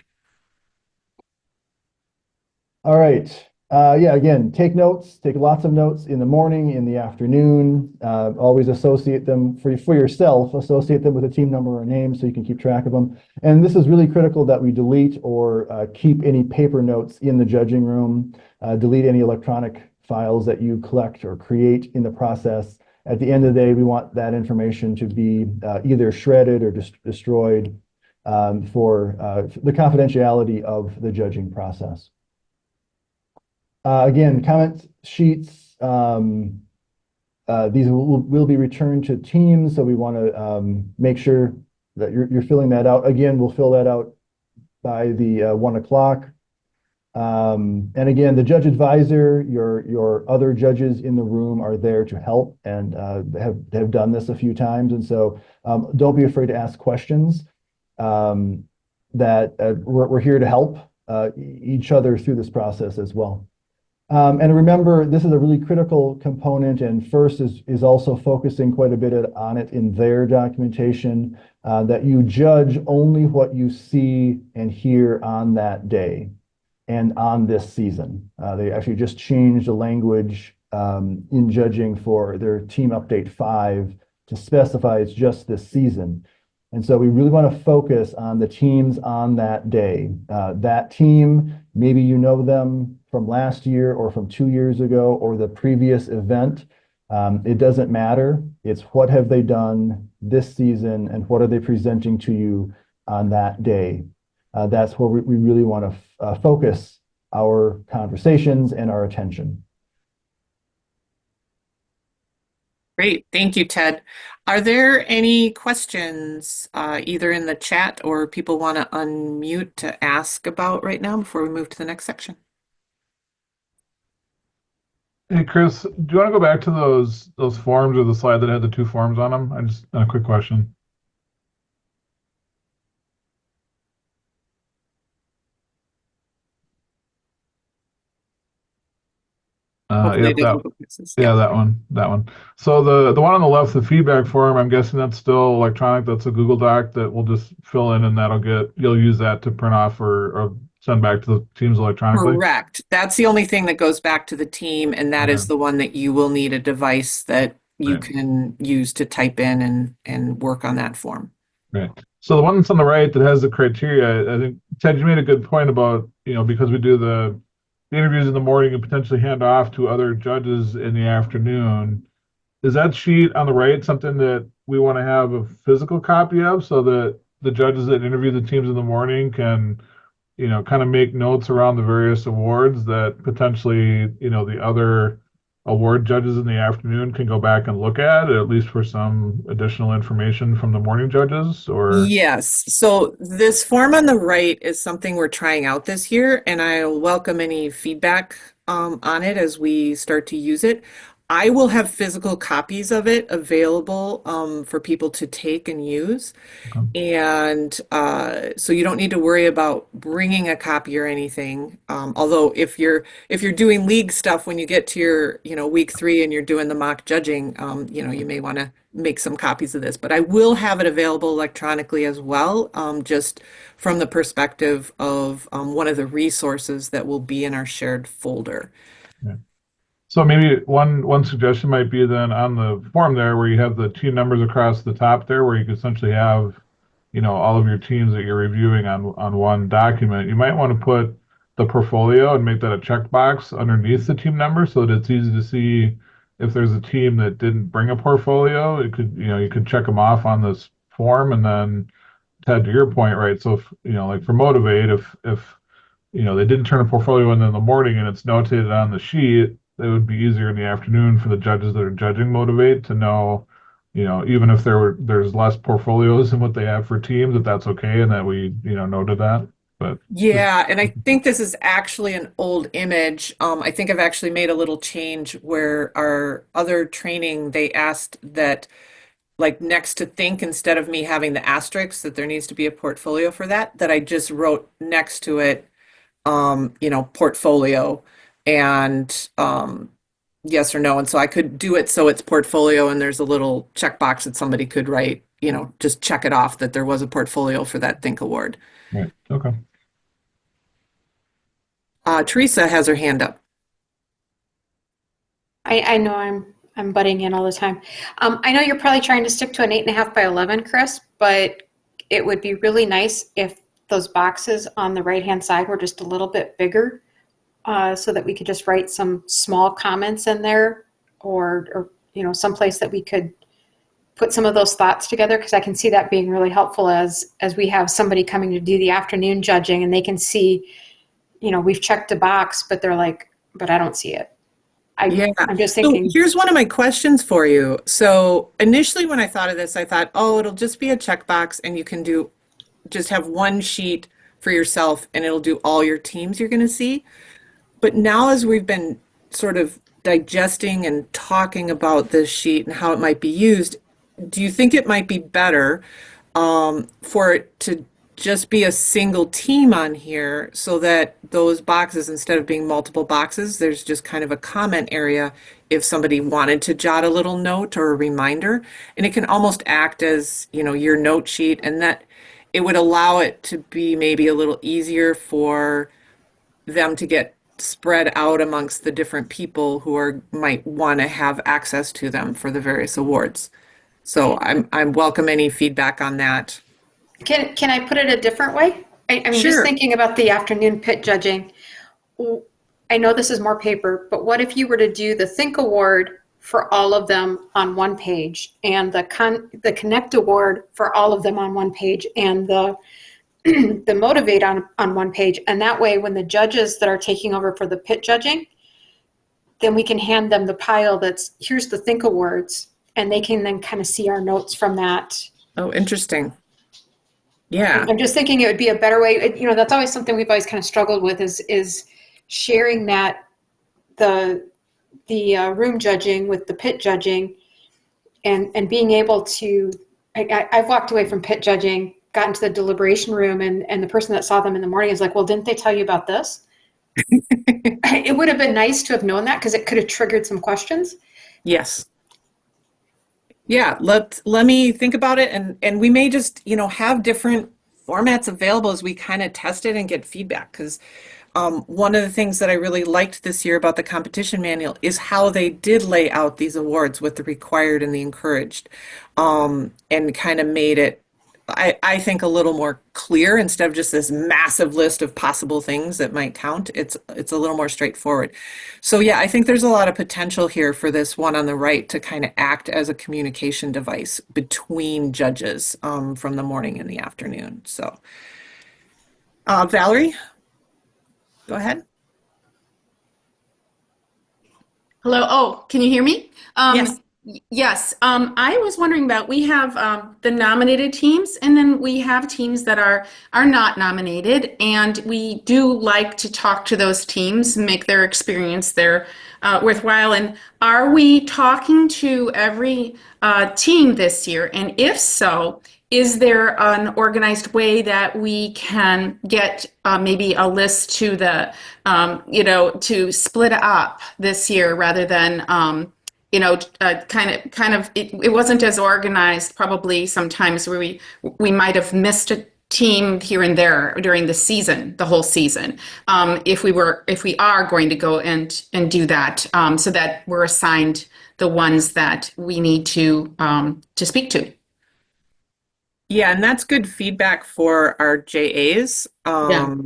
All right. Yeah, again, take notes, take lots of notes in the morning, in the afternoon. Always associate them for yourself, associate them with a team number or name so you can keep track of them. And this is really critical that we delete or keep any paper notes in the judging room, delete any electronic files that you collect or create in the process. At the end of the day, we want that information to be either shredded or destroyed for the confidentiality of the judging process. Again, comment sheets, these will be returned to teams, so we want to make sure that you're filling that out. Again, we'll fill that out by the 1 o'clock. And again, the judge advisor, your other judges in the room are there to help and have done this a few times. And so don't be afraid to ask questions. We're here to help each other through this process as well. And remember, this is a really critical component, and FIRST is also focusing quite a bit on it in their documentation, that you judge only what you see and hear on that day and on this season. They actually just changed the language in judging for their Team Update 5 to specify it's just this season. And so we really want to focus on the teams on that day. That team, maybe you know them from last year or from 2 years ago or the previous event. It doesn't matter. It's what have they done this season and what are they presenting to you on that day. That's where we really want to focus our conversations and our attention. Great. Thank you, Ted. Are there any questions either in the chat or people want to unmute to ask about right now before we move to the next section? Hey, Chris, do you want to go back to those forms or the slide that had the 2 forms on them? I just a quick question. Hopefully Yep, it doesn't go places. yeah, that one. So the one on the left, the feedback form, I'm guessing that's still electronic. That's a Google Doc that we'll just fill in, and you'll use that to print off or send back to the teams electronically. Correct. That's the only thing that goes back to the team, and that is the one that you will need a device that you Right. can use to type in and work on that form. Right. So the one that's on the right that has the criteria, I think, Ted, you made a good point about, because we do the interviews in the morning and potentially hand off to other judges in the afternoon. Is that sheet on the right something that we want to have a physical copy of so that the judges that interview the teams in the morning can, kind of make notes around the various awards that potentially, the other award judges in the afternoon can go back and look at least for some additional information from the morning judges? Or Yes. So this form on the right is something we're trying out this year, and I welcome any feedback on it as we start to use it. I will have physical copies of it available for people to take and use. And so you don't need to worry about bringing a copy or anything. Although if you're doing league stuff when you get to your week 3 and you're doing the mock judging, you may want to make some copies of this. But I will have it available electronically as well, just from the perspective of one of the resources that will be in our shared folder. Yeah. So maybe one suggestion might be then on the form there where you have the team numbers across the top there, where you could essentially have all of your teams that you're reviewing on one document. You might want to put the portfolio and make that a checkbox underneath the team number so that it's easy to see if there's a team that didn't bring a portfolio. It could, you could check them off on this form, and then Ted, to your point, right? So if, like for Motivate, if they didn't turn a portfolio in the morning and it's notated on the sheet, it would be easier in the afternoon for the judges that are judging Motivate to know, even if there's less portfolios than what they have for teams, that's okay, and that we, noted that. But yeah, and I think this is actually an old image. I think I've actually made a little change where our other training, they asked that, like next to think, instead of me having the asterisks, that there needs to be a portfolio for that I just wrote next to it, portfolio. and yes or no. And so I could do it so it's portfolio and there's a little checkbox that somebody could write, just check it off that there was a portfolio for that Think Award. Right. Okay. Teresa has her hand up. I know I'm butting in all the time. I know you're probably trying to stick to an 8.5 by 11, Chris, but it would be really nice if those boxes on the right-hand side were just a little bit bigger, so that we could just write some small comments in there, or someplace that we could put some of those thoughts together, because I can see that being really helpful as we have somebody coming to do the afternoon judging, and they can see, we've checked a box, but they're like, but I don't see it. Yeah. I'm just So thinking, here's one of my questions for you. So initially when I thought of this, I thought, oh, it'll just be a checkbox and you can just have one sheet for yourself and it'll do all your teams you're going to see. But now as we've been sort of digesting and talking about this sheet and how it might be used, do you think it might be better for it to just be a single team on here so that those boxes, instead of being multiple boxes, there's just kind of a comment area if somebody wanted to jot a little note or a reminder, and it can almost act as, your note sheet, and that it would allow it to be maybe a little easier for them to get spread out amongst the different people who might want to have access to them for the various awards. So I'm welcome any feedback on that. can I put it a different way? I mean, just Sure. thinking about the afternoon pit judging, I know this is more paper, but what if you were to do the Think Award for all of them on one page, and the Connect Award for all of them on one page, and the the Motivate on one page, and that way when the judges that are taking over for the pit judging, then we can hand them the pile that's, here's the Think Awards, and they can then kind of see our notes from that. Oh, interesting. Yeah. I'm just thinking it would be a better way. That's always something we've always kind of struggled with, is sharing that the room judging with the pit judging, and being able to. I've walked away from pit judging, got into the deliberation room, and the person that saw them in the morning is like, well, didn't they tell you about this? It would have been nice to have known that, because it could have triggered some questions. Yes. Yeah, let me think about it, and we may just, have different formats available as we kind of test it and get feedback, because one of the things that I really liked this year about the competition manual is how they did lay out these awards with the required and the encouraged, and kind of made it, I think, a little more clear instead of just this massive list of possible things that might count. It's a little more straightforward. So yeah, I think there's a lot of potential here for this one on the right to kind of act as a communication device between judges from the morning and the afternoon. So Valerie, go ahead. Hello. Oh, can you hear me? Yes. Yes. I was wondering about, we have the nominated teams, and then we have teams that are not nominated, and we do like to talk to those teams, make their experience there worthwhile. And are we talking to every team this year? And if so, is there an organized way that we can get maybe a list to the, to split up this year, rather than, it wasn't as organized probably sometimes, where we might have missed a team here and there during the season, the whole season. If we are going to go and do that, so that we're assigned the ones that we need to speak to. Yeah, and that's good feedback for our JAs. Yeah.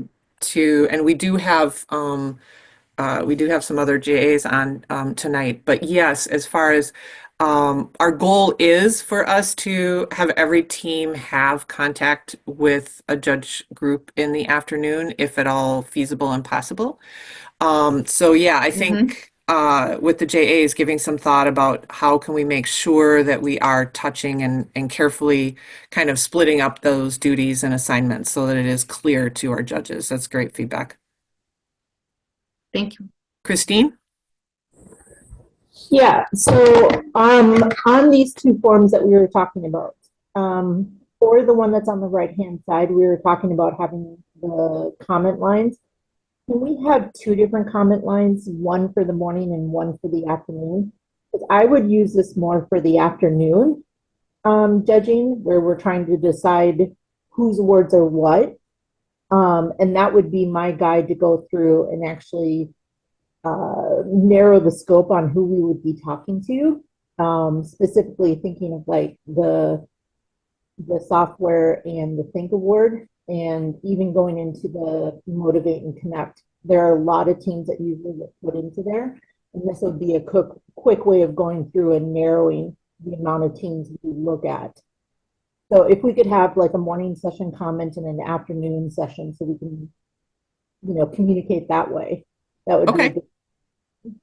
And we do have some other JAs on tonight. But yes, as far as our goal is for us to have every team have contact with a judge group in the afternoon, if at all feasible and possible. So yeah, I think with the JAs, giving some thought about how can we make sure that we are touching and carefully kind of splitting up those duties and assignments so that it is clear to our judges. That's great feedback. Thank you. Christine? Yeah, so on these two forms that we were talking about, for the one that's on the right-hand side, we were talking about having the comment lines. Can we have two different comment lines, one for the morning and one for the afternoon? 'Cause I would use this more for the afternoon judging, where we're trying to decide whose words are what. And that would be my guide to go through and actually narrow the scope on who we would be talking to. Specifically thinking of like the software and the think award, and even going into the motivate and connect. There are a lot of teams that usually get put into there, and this would be a quick way of going through and narrowing the amount of teams we look at. So if we could have like a morning session comment and an afternoon session, so we can, communicate that way, that would be a Okay. good.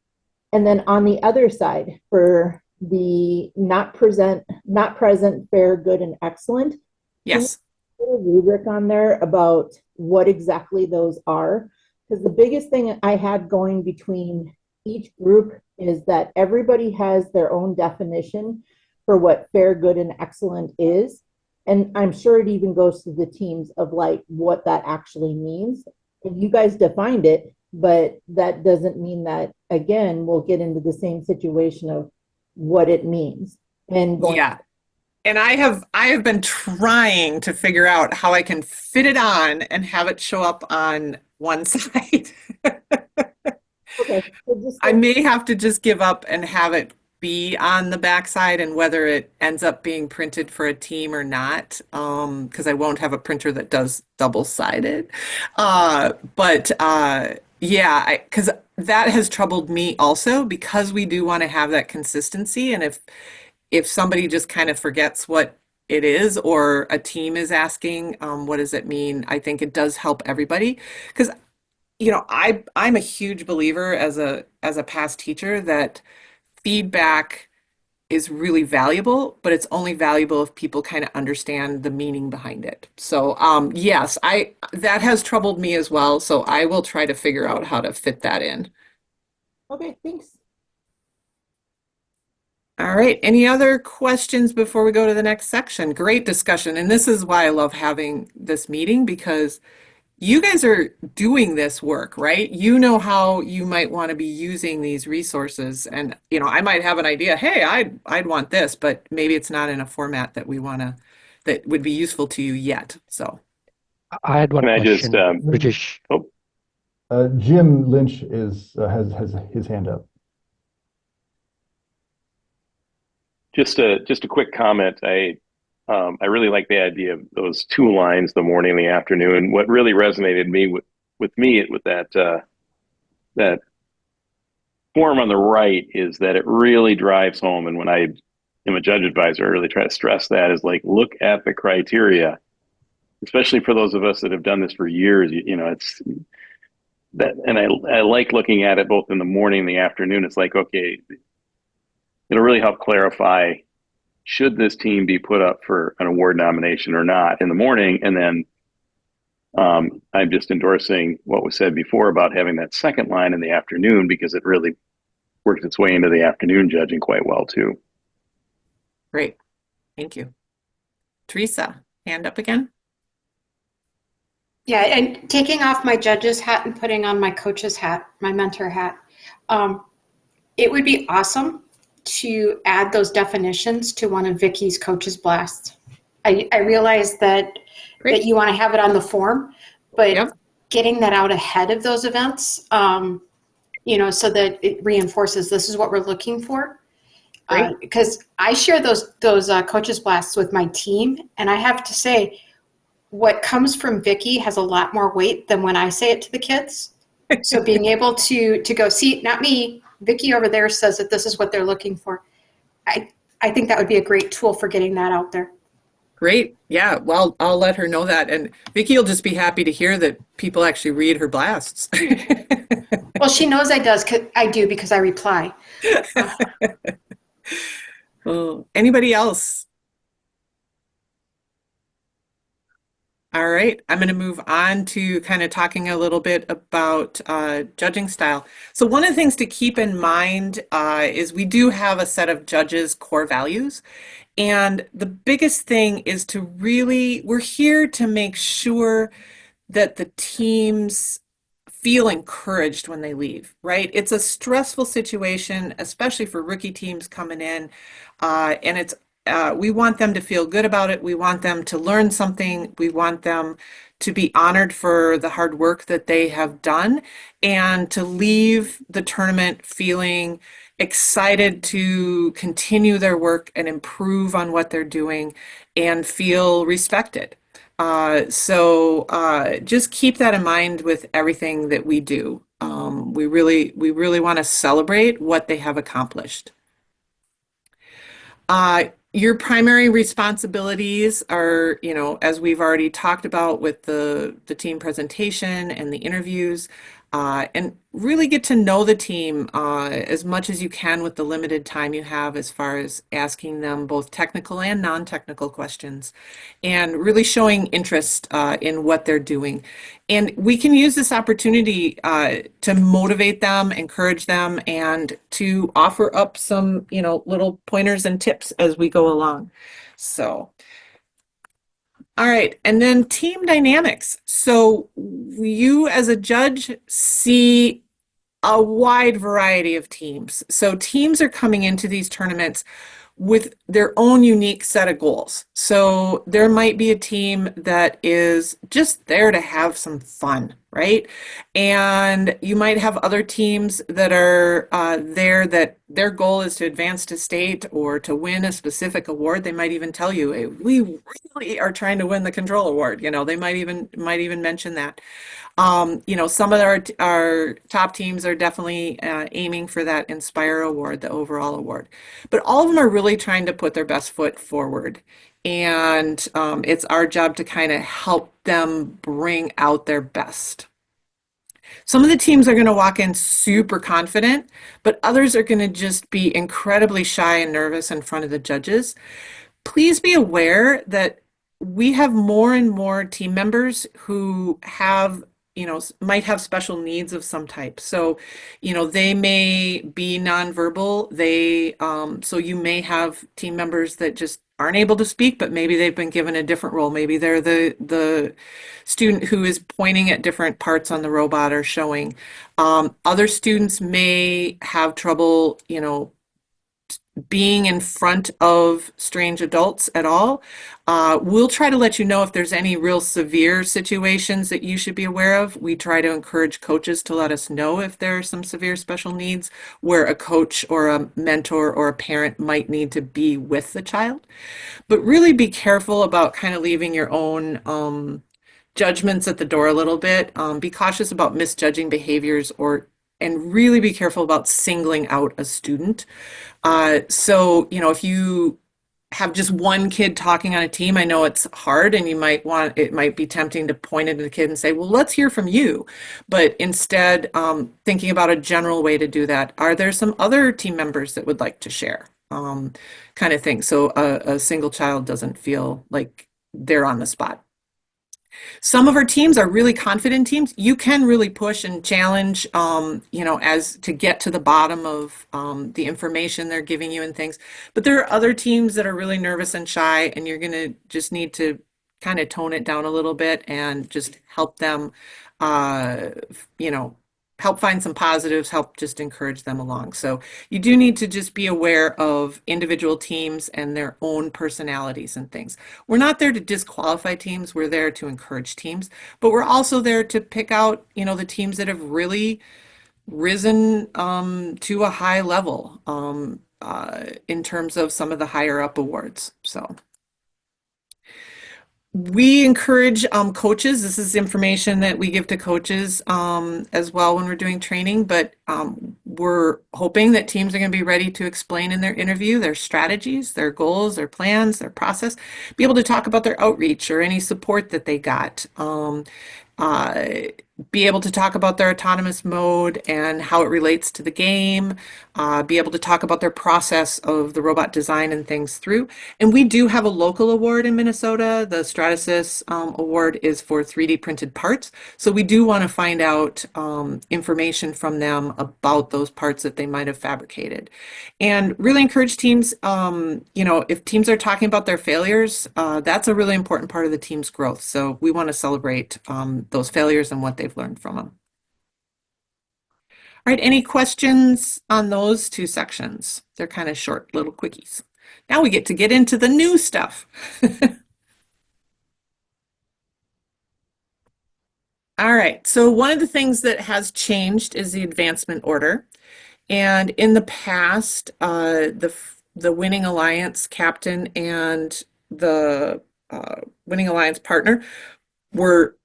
And then on the other side, for the not present, fair, good, and excellent, Yes. put a rubric on there about what exactly those are. Because the biggest thing I had going between each group is that everybody has their own definition for what fair, good, and excellent is. And I'm sure it even goes to the teams of like what that actually means. And you guys defined it, but that doesn't mean that, again, we'll get into the same situation of what it means. And going, Yeah. And I have been trying to figure out how I can fit it on and have it show up on one side. okay, so just I may have to just give up and have it be on the backside, and whether it ends up being printed for a team or not, because I won't have a printer that does double-sided. But yeah, because that has troubled me also, because we do want to have that consistency. And if somebody just kind of forgets what it is, or a team is asking, what does it mean? I think it does help everybody, because I'm a huge believer as a past teacher that feedback is really valuable, but it's only valuable if people kind of understand the meaning behind it. So yes, I that has troubled me as well. So I will try to figure out how to fit that in. okay, thanks. All right. Any other questions before we go to the next section? Great discussion. And this is why I love having this meeting, because you guys are doing this work, right? You know how you might want to be using these resources. And, I might have an idea, hey, I'd want this, but maybe it's not in a format that would be useful to you yet. So, I had one Can I just, question, British. oh, Jim Lynch has his hand up. just a quick comment. I really like the idea of those two lines, the morning and the afternoon. What really resonated with that form on the right is that it really drives home. And when I am a judge advisor, I really try to stress that, is like, look at the criteria, especially for those of us that have done this for years. It's that, and I like looking at it both in the morning and the afternoon. It's like, okay, it'll really help clarify, should this team be put up for an award nomination or not in the morning? And then I'm just endorsing what was said before about having that second line in the afternoon, because it really works its way into the afternoon judging quite well too. great. Thank you. Teresa, hand up again. Yeah, and taking off my judge's hat and putting on my coach's hat, my mentor hat, it would be awesome to add those definitions to one of Vicky's coach's blasts. I realize that Great. you want to have it on the form, but Yep. getting that out ahead of those events, so that it reinforces this is what we're looking for. Great. Because I share those coaches blasts with my team, and I have to say, what comes from Vicky has a lot more weight than when I say it to the kids. So being able to go, see, not me, Vicky over there says that this is what they're looking for. I think that would be a great tool for getting that out there. Great. Yeah. Well, I'll let her know that. And Vicky will just be happy to hear that people actually read her blasts. Well, she knows I do because I reply. Well, anybody else? All right, I'm going to move on to kind of talking a little bit about judging style. So one of the things to keep in mind is we do have a set of judges' core values. And the biggest thing is we're here to make sure that the teams feel encouraged when they leave, right? It's a stressful situation, especially for rookie teams coming in, and we want them to feel good about it. We want them to learn something. We want them to be honored for the hard work that they have done and to leave the tournament feeling excited to continue their work and improve on what they're doing and feel respected. Just keep that in mind with everything that we do. We really want to celebrate what they have accomplished. Your primary responsibilities are, as we've already talked about with the team presentation and the interviews, and really get to know the team as much as you can with the limited time you have as far as asking them both technical and non-technical questions and really showing interest in what they're doing. And we can use this opportunity to motivate them, encourage them, and to offer up some, little pointers and tips as we go along. So, all right, and then team dynamics. So you as a judge see a wide variety of teams. So teams are coming into these tournaments with their own unique set of goals. So there might be a team that is just there to have some fun, right? And you might have other teams that are there that their goal is to advance to state or to win a specific award. They might even tell you, "Hey, we really are trying to win the control award." They might even mention that. Some of our top teams are definitely aiming for that Inspire Award, the overall award. But all of them are really trying to put their best foot forward. And it's our job to kind of help them bring out their best. Some of the teams are going to walk in super confident, but others are going to just be incredibly shy and nervous in front of the judges. Please be aware that we have more and more team members who might have special needs of some type. So, they may be nonverbal. So you may have team members that just aren't able to speak, but maybe they've been given a different role. Maybe they're the student who is pointing at different parts on the robot or showing. Other students may have trouble, being in front of strange adults at all. We'll try to let you know if there's any real severe situations that you should be aware of. We try to encourage coaches to let us know if there are some severe special needs where a coach or a mentor or a parent might need to be with the child. But really be careful about kind of leaving your own judgments at the door a little bit. Be cautious about misjudging behaviors and really be careful about singling out a student. If you have just one kid talking on a team, I know it's hard and it might be tempting to point at the kid and say, well, let's hear from you. But instead, thinking about a general way to do that. Are there some other team members that would like to share? Kind of thing. So a single child doesn't feel like they're on the spot. Some of our teams are really confident teams. You can really push and challenge, as to get to the bottom of the information they're giving you and things. But there are other teams that are really nervous and shy, and you're going to just need to kind of tone it down a little bit and just help them, help find some positives, help just encourage them along. So you do need to just be aware of individual teams and their own personalities and things. We're not there to disqualify teams. We're there to encourage teams, but we're also there to pick out, the teams that have really risen to a high level in terms of some of the higher up awards. So we encourage coaches. This is information that we give to coaches as well when we're doing training, but we're hoping that teams are going to be ready to explain in their interview their strategies, their goals, their plans, their process, be able to talk about their outreach or any support that they got. Be able to talk about their autonomous mode and how it relates to the game, be able to talk about their process of the robot design and things through. And we do have a local award in Minnesota. The Stratasys award is for 3D printed parts. So we do want to find out information from them about those parts that they might have fabricated. And really encourage teams, if teams are talking about their failures, that's a really important part of the team's growth. So we want to celebrate those failures and what they've learned from them. right, any questions on those two sections? They're kind of short little quickies. Now we get into the new stuff. All right, so one of the things that has changed is the advancement order. And in the past, the winning alliance captain and the winning alliance partner were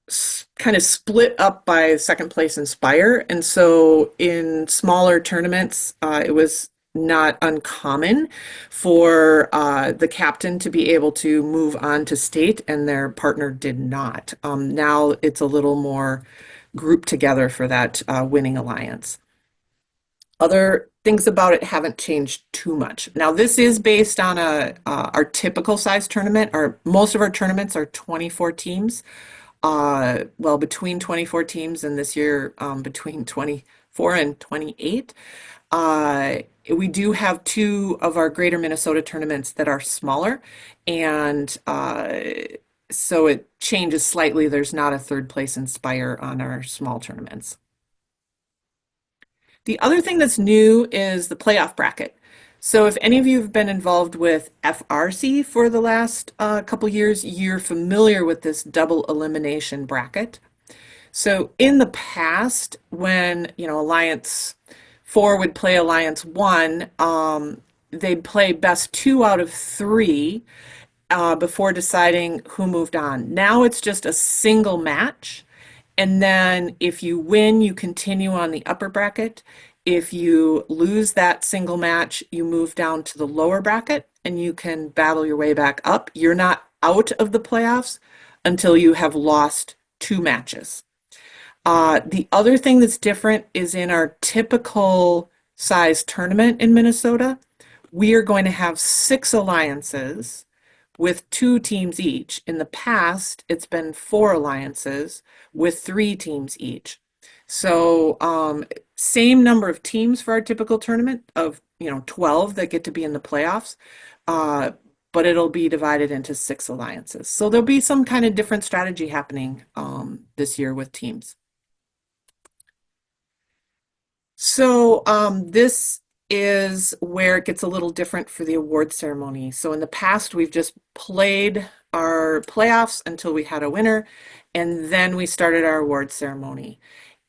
kind of split up by second place Inspire. And so in smaller tournaments, it was not uncommon for the captain to be able to move on to state and their partner did not. Now it's a little more grouped together for that winning alliance. Other things about it haven't changed too much. Now, this is based on our typical size tournament. Most of our tournaments are 24 teams. Well, between 24 teams, and this year between 24 and 28. We do have two of our Greater Minnesota tournaments that are smaller, and so it changes slightly. There's not a third place Inspire on our small tournaments. The other thing that's new is the playoff bracket. So if any of you have been involved with FRC for the last couple years, you're familiar with this double elimination bracket. So in the past, when Alliance 4 would play Alliance 1, they'd play best 2 out of 3 before deciding who moved on. Now it's just a single match. And then if you win, you continue on the upper bracket. If you lose that single match, you move down to the lower bracket and you can battle your way back up. You're not out of the playoffs until you have lost 2 matches. The other thing that's different is in our typical size tournament in Minnesota, we are going to have 6 alliances with 2 teams each. In the past, it's been 4 alliances with 3 teams each. So same number of teams for our typical tournament of 12 that get to be in the playoffs, but it'll be divided into 6 alliances. So there'll be some kind of different strategy happening this year with teams. So this is where it gets a little different for the award ceremony. So in the past, we've just played our playoffs until we had a winner, and then we started our award ceremony.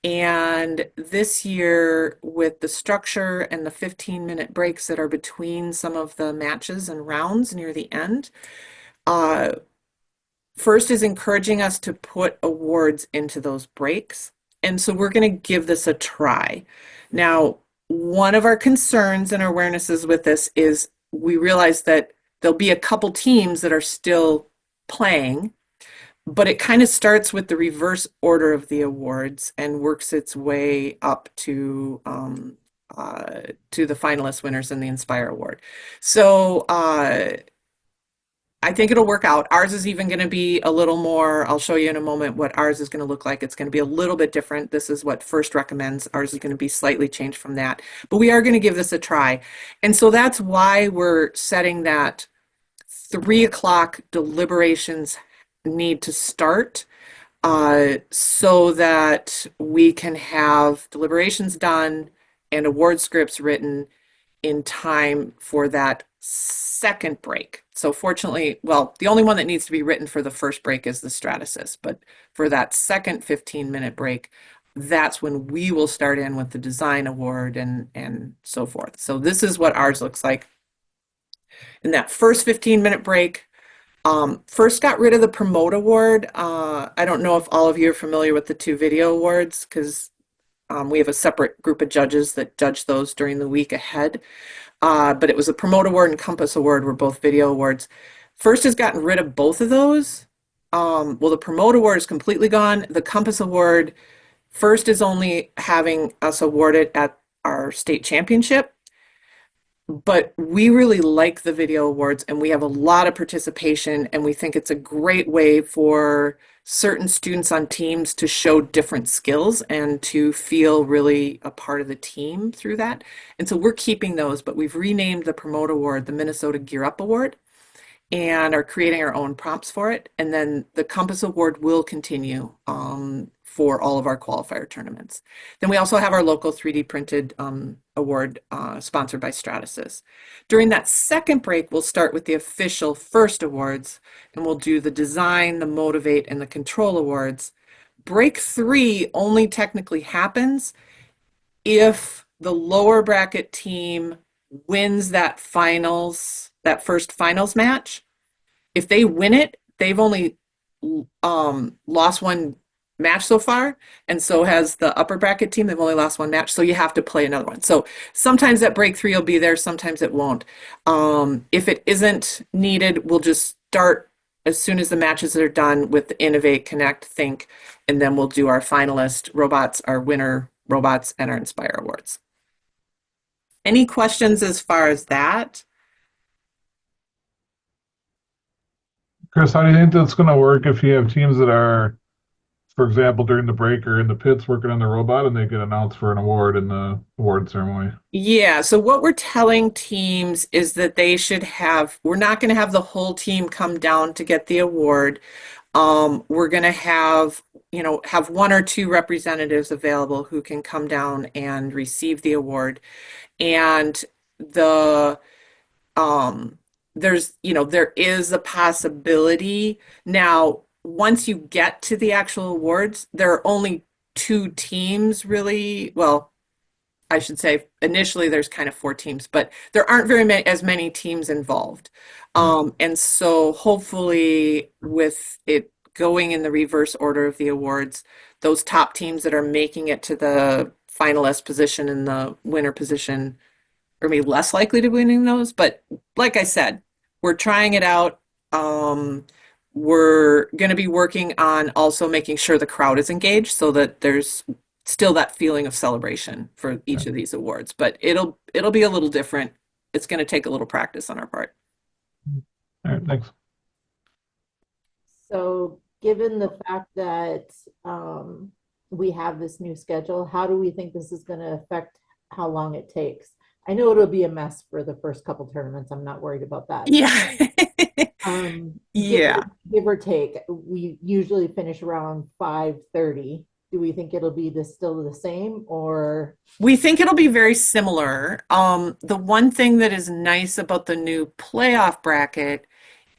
And this year, with the structure and the 15-minute breaks that are between some of the matches and rounds near the end, first is encouraging us to put awards into those breaks. And so we're going to give this a try. Now, one of our concerns and our awarenesses with this is we realize that there'll be a couple teams that are still playing, but it kind of starts with the reverse order of the awards and works its way up to the finalist winners in the Inspire Award. So I think it'll work out. Ours is even going to be a little more, I'll show you in a moment what ours is going to look like. It's going to be a little bit different. This is what First recommends. Ours is going to be slightly changed from that, but we are going to give this a try. And so that's why we're setting that 3 o'clock deliberations need to start so that we can have deliberations done and award scripts written in time for that second break. So fortunately, well, the only one that needs to be written for the first break is the Stratasys, but for that second 15-minute break, that's when we will start in with the design award and so forth. So this is what ours looks like. In that first 15-minute break, first got rid of the promote award. I don't know if all of you are familiar with the 2 video awards because we have a separate group of judges that judge those during the week ahead. But it was a promote award and Compass award were both video awards. First has gotten rid of both of those. Well, the promote award is completely gone. The Compass award, first is only having us awarded at our state championship. But we really like the video awards and we have a lot of participation and we think it's a great way for certain students on teams to show different skills and to feel really a part of the team through that. And so we're keeping those, but we've renamed the Promote Award the Minnesota Gear Up Award. and are creating our own prompts for it. And then the Compass Award will continue for all of our qualifier tournaments. Then we also have our local 3D printed award sponsored by Stratasys. During that second break, we'll start with the official first awards, and we'll do the design, the motivate, and the control awards. Break 3 only technically happens if the lower bracket team wins that first finals match. If they win it, they've only lost one match so far, and so has the upper bracket team. They've only lost one match, so you have to play another one. So sometimes that break 3 will be there, sometimes it won't. If it isn't needed, we'll just start as soon as the matches are done with the Innovate, Connect, Think, and then we'll do our finalist robots, our winner robots, and our Inspire Awards. Any questions as far as that? Chris, how do you think that's going to work if you have teams that are, for example, during the break or in the pits working on the robot and they get announced for an award in the award ceremony? Yeah, so what we're telling teams is that they should have, we're not going to have the whole team come down to get the award. We're going to have, have 1 or 2 representatives available who can come down and receive the award. And there is a possibility. Now, once you get to the actual awards, there are only 2 teams really. Well, I should say initially there's kind of 4 teams, but there aren't as many teams involved. And so hopefully with it going in the reverse order of the awards, those top teams that are making it to the finalist position and the winner position are maybe less likely to winning those. But like I said, we're trying it out. We're going to be working on also making sure the crowd is engaged so that there's still that feeling of celebration for each of these awards, but it'll be a little different. It's going to take a little practice on our part. All right, thanks. So given the fact that we have this new schedule, how do we think this is going to affect how long it takes? I know it'll be a mess for the first couple tournaments. I'm not worried about that. Yeah. Yeah. Give or take, we usually finish around 5:30. Do we think it'll be still the same, or? We think it'll be very similar. The one thing that is nice about the new playoff bracket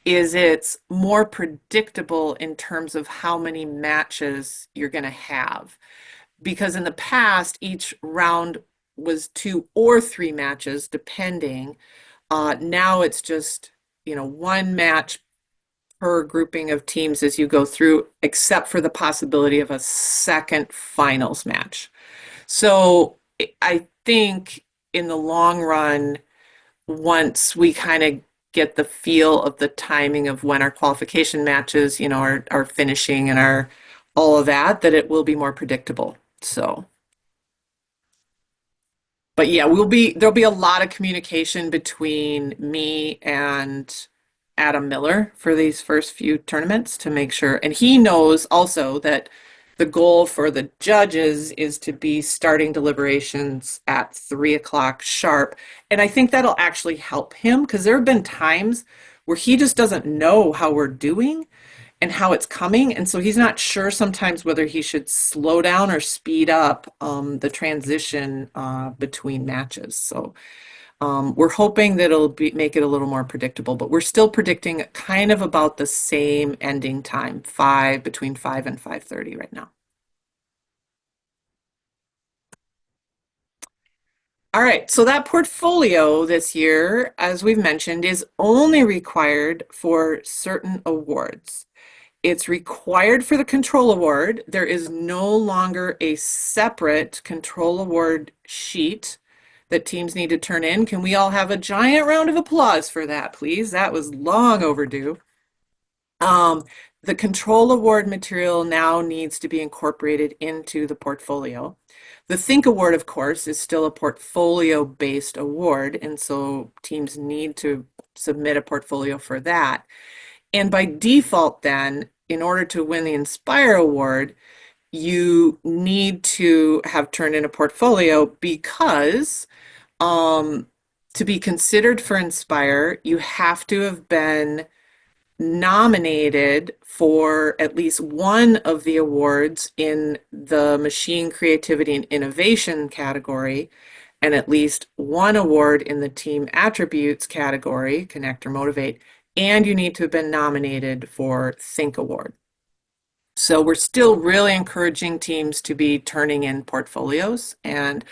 is it's more predictable in terms of how many matches you're going to have. Because in the past, each round was 2 or 3 matches, depending. Now it's just, 1 match per grouping of teams as you go through, except for the possibility of a second finals match. So I think in the long run, once we kind of get the feel of the timing of when our qualification matches, are finishing and all of that it will be more predictable. So, but yeah, there'll be a lot of communication between me and Adam Miller for these first few tournaments to make sure, and he knows also that the goal for the judges is to be starting deliberations at 3:00 sharp. And I think that'll actually help him because there have been times where he just doesn't know how we're doing and how it's coming. And so he's not sure sometimes whether he should slow down or speed up the transition between matches. So we're hoping that it'll make it a little more predictable, but we're still predicting kind of about the same ending time, between 5 and 5:30 right now. All right, so that portfolio this year, as we've mentioned, is only required for certain awards. It's required for the control award. There is no longer a separate control award sheet that teams need to turn in. Can we all have a giant round of applause for that, please? That was long overdue. The control award material now needs to be incorporated into the portfolio. The Think Award, of course, is still a portfolio-based award, and so teams need to submit a portfolio for that. And by default, then, in order to win the Inspire Award, you need to have turned in a portfolio because to be considered for Inspire, you have to have been nominated for at least one of the awards in the machine creativity and innovation category, and at least one award in the team attributes category, connect or motivate, and you need to have been nominated for Think Award. So we're still really encouraging teams to be turning in portfolios, and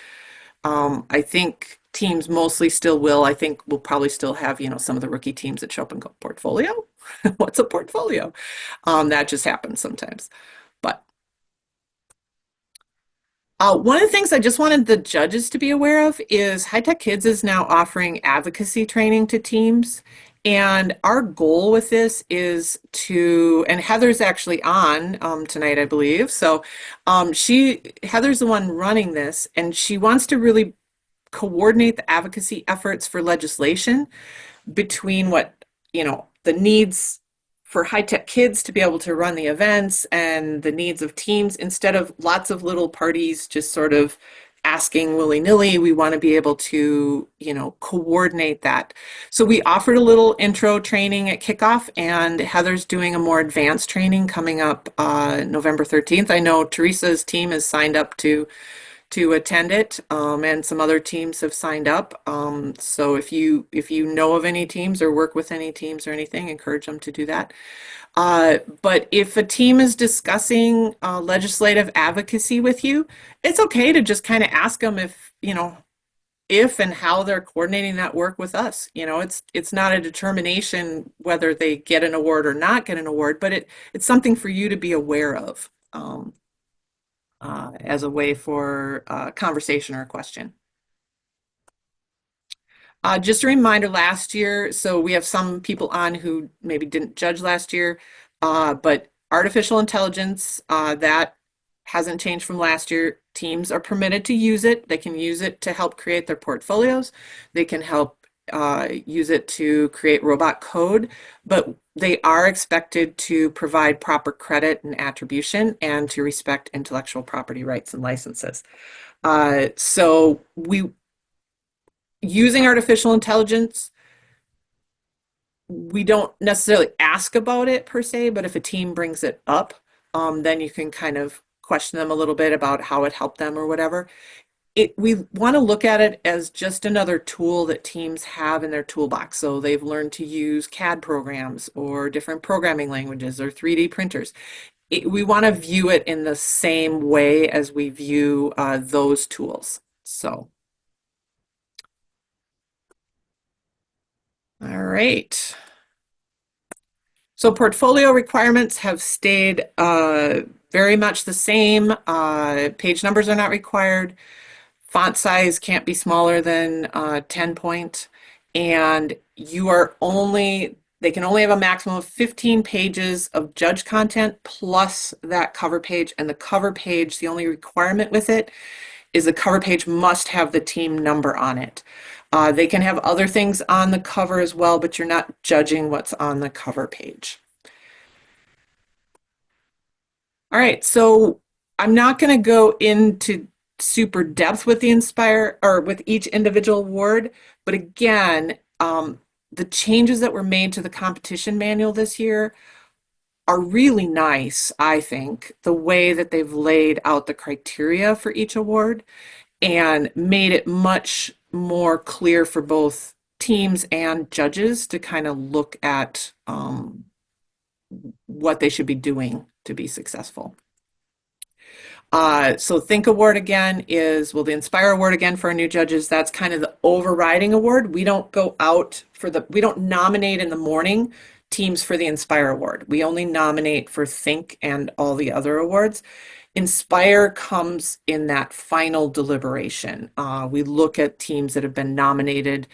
I think teams mostly still will. I think we'll probably still have, some of the rookie teams that show up and go, portfolio? What's a portfolio? That just happens sometimes. But one of the things I just wanted the judges to be aware of is High Tech Kids is now offering advocacy training to teams. And our goal with this is and Heather's actually on tonight, I believe. So Heather's the one running this, and she wants to really coordinate the advocacy efforts for legislation between the needs for high-tech kids to be able to run the events and the needs of teams, instead of lots of little parties just sort of asking willy-nilly. We want to be able to, coordinate that. So we offered a little intro training at kickoff, and Heather's doing a more advanced training coming up November 13th. I know Teresa's team has signed up to attend it, and some other teams have signed up. So if you know of any teams or work with any teams or anything, encourage them to do that. But if a team is discussing legislative advocacy with you, it's okay to just kind of ask them if and how they're coordinating that work with us. It's not a determination whether they get an award or not get an award, but it's something for you to be aware of. As a way for conversation or a question. Just a reminder, last year, so we have some people on who maybe didn't judge last year, but artificial intelligence, that hasn't changed from last year. Teams are permitted to use it. They can use it to help create their portfolios. They can help use it to create robot code, but they are expected to provide proper credit and attribution and to respect intellectual property rights and licenses. So using artificial intelligence, we don't necessarily ask about it per se, but if a team brings it up, then you can kind of question them a little bit about how it helped them or whatever. We want to look at it as just another tool that teams have in their toolbox. So they've learned to use CAD programs or different programming languages or 3D printers. We want to view it in the same way as we view those tools. So, all right. So portfolio requirements have stayed very much the same. Page numbers are not required. Font size can't be smaller than 10 point, and they can only have a maximum of 15 pages of judge content plus that cover page. And the cover page, the only requirement with it is the cover page must have the team number on it. They can have other things on the cover as well, but you're not judging what's on the cover page. All right, so I'm not going to go into super depth with the Inspire or with each individual award, but again, the changes that were made to the competition manual this year are really nice. I think the way that they've laid out the criteria for each award and made it much more clear for both teams and judges to kind of look at what they should be doing to be successful. So Think Award again is, the Inspire Award again for our new judges, that's kind of the overriding award. We don't go out we don't nominate in the morning teams for the Inspire Award. We only nominate for Think and all the other awards. Inspire comes in that final deliberation. We look at teams that have been nominated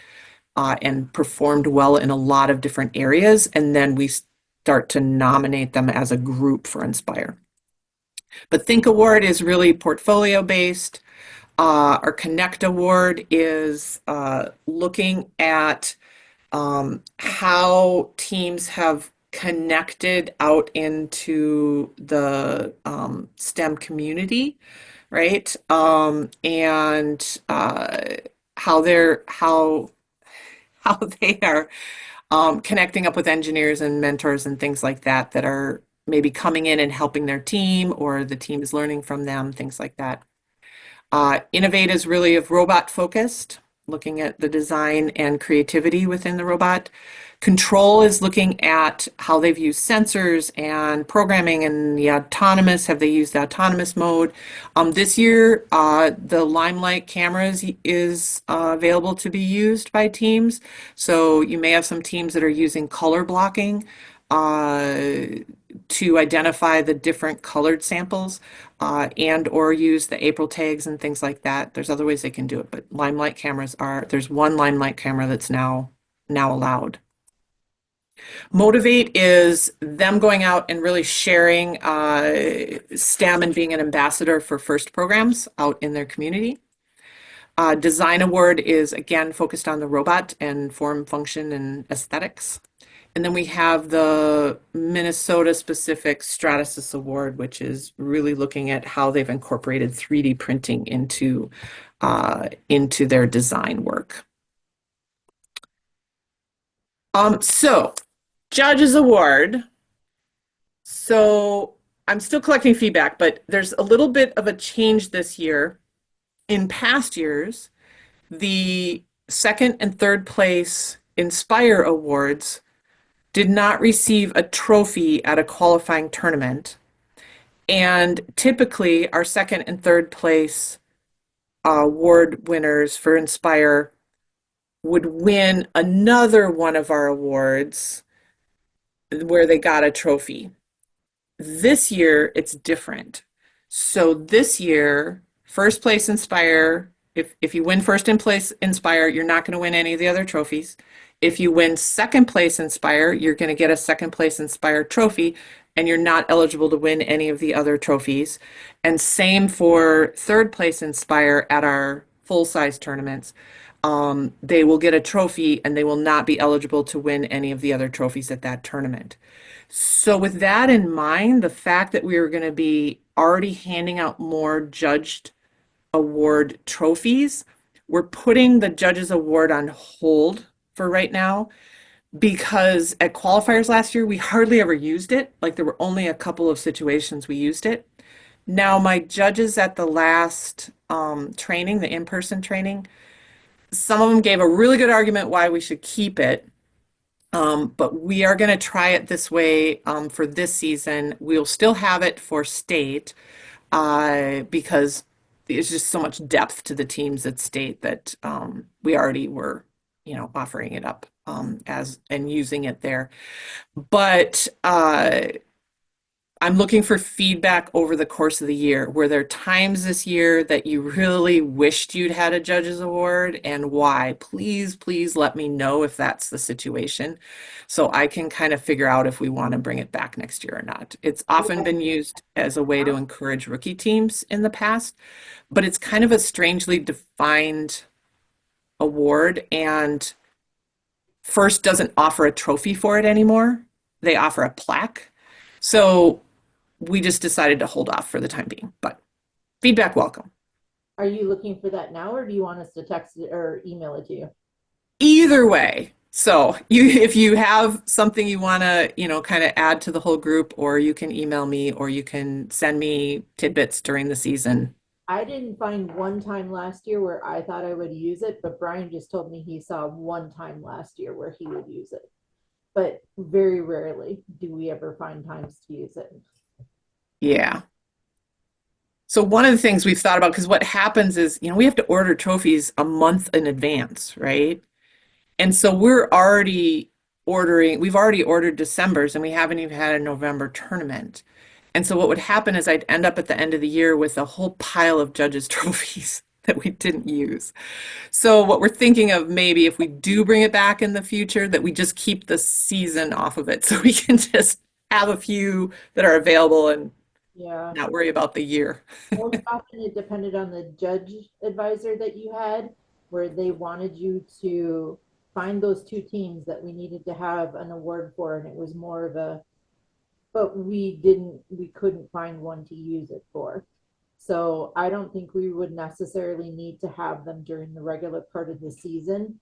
and performed well in a lot of different areas, and then we start to nominate them as a group for Inspire. But Think Award is really portfolio based. Our Connect Award is looking at how teams have connected out into the STEM community, right? And how they are connecting up with engineers and mentors and things like that that are maybe coming in and helping their team, or the team is learning from them, things like that. Innovate is really of robot focused, looking at the design and creativity within the robot. Control is looking at how they've used sensors and programming and the autonomous, have they used the autonomous mode? This year, the Limelight cameras is available to be used by teams. So you may have some teams that are using color blocking to identify the different colored samples and or use the April tags and things like that. There's other ways they can do it, but Limelight cameras there's one Limelight camera that's now allowed. Motivate is them going out and really sharing STEM and being an ambassador for FIRST programs out in their community. Design Award is again focused on the robot and form, function, and aesthetics. And then we have the Minnesota specific Stratasys Award, which is really looking at how they've incorporated 3D printing into their design work. So Judges Award. So I'm still collecting feedback, but there's a little bit of a change this year. In past years, the second and third place Inspire Awards did not receive a trophy at a qualifying tournament. And typically, our second and third place award winners for Inspire would win another one of our awards where they got a trophy. This year, it's different. So this year, first place Inspire, if you win first in place Inspire, you're not going to win any of the other trophies. If you win second place Inspire, you're going to get a second place Inspire trophy, and you're not eligible to win any of the other trophies. And same for third place Inspire at our full-size tournaments. They will get a trophy, and they will not be eligible to win any of the other trophies at that tournament. So with that in mind, the fact that we are going to be already handing out more judged award trophies, we're putting the Judges Award on hold for right now, because at qualifiers last year, we hardly ever used it. Like there were only a couple of situations we used it. Now my judges at the last training, the in-person training, some of them gave a really good argument why we should keep it. But we are going to try it this way for this season. We'll still have it for state because there's just so much depth to the teams at state that we already were, offering it up as and using it there. But I'm looking for feedback over the course of the year. Were there times this year that you really wished you'd had a judge's award, and why? Please, please let me know if that's the situation, so I can kind of figure out if we want to bring it back next year or not. It's often been used as a way to encourage rookie teams in the past, but it's kind of a strangely defined award, and FIRST doesn't offer a trophy for it anymore. They offer a plaque. So we just decided to hold off for the time being, but feedback welcome. Are you looking for that now, or do you want us to text it or email it to you? Either way. So if you have something you want to, kind of add to the whole group, or you can email me, or you can send me tidbits during the season. I didn't find one time last year where I thought I would use it, but Brian just told me he saw one time last year where he would use it. But very rarely do we ever find times to use it. Yeah. So one of the things we've thought about, because what happens is, we have to order trophies a month in advance, right? And so we've already ordered December's, and we haven't even had a November tournament. And so what would happen is I'd end up at the end of the year with a whole pile of judges' trophies that we didn't use. So what we're thinking of, maybe if we do bring it back in the future, that we just keep the season off of it, so we can just have a few that are available and not worry about the year. Most often it depended on the judge advisor that you had, where they wanted you to find those two teams that we needed to have an award for, and it was more of but we couldn't find one to use it for. So I don't think we would necessarily need to have them during the regular part of the season,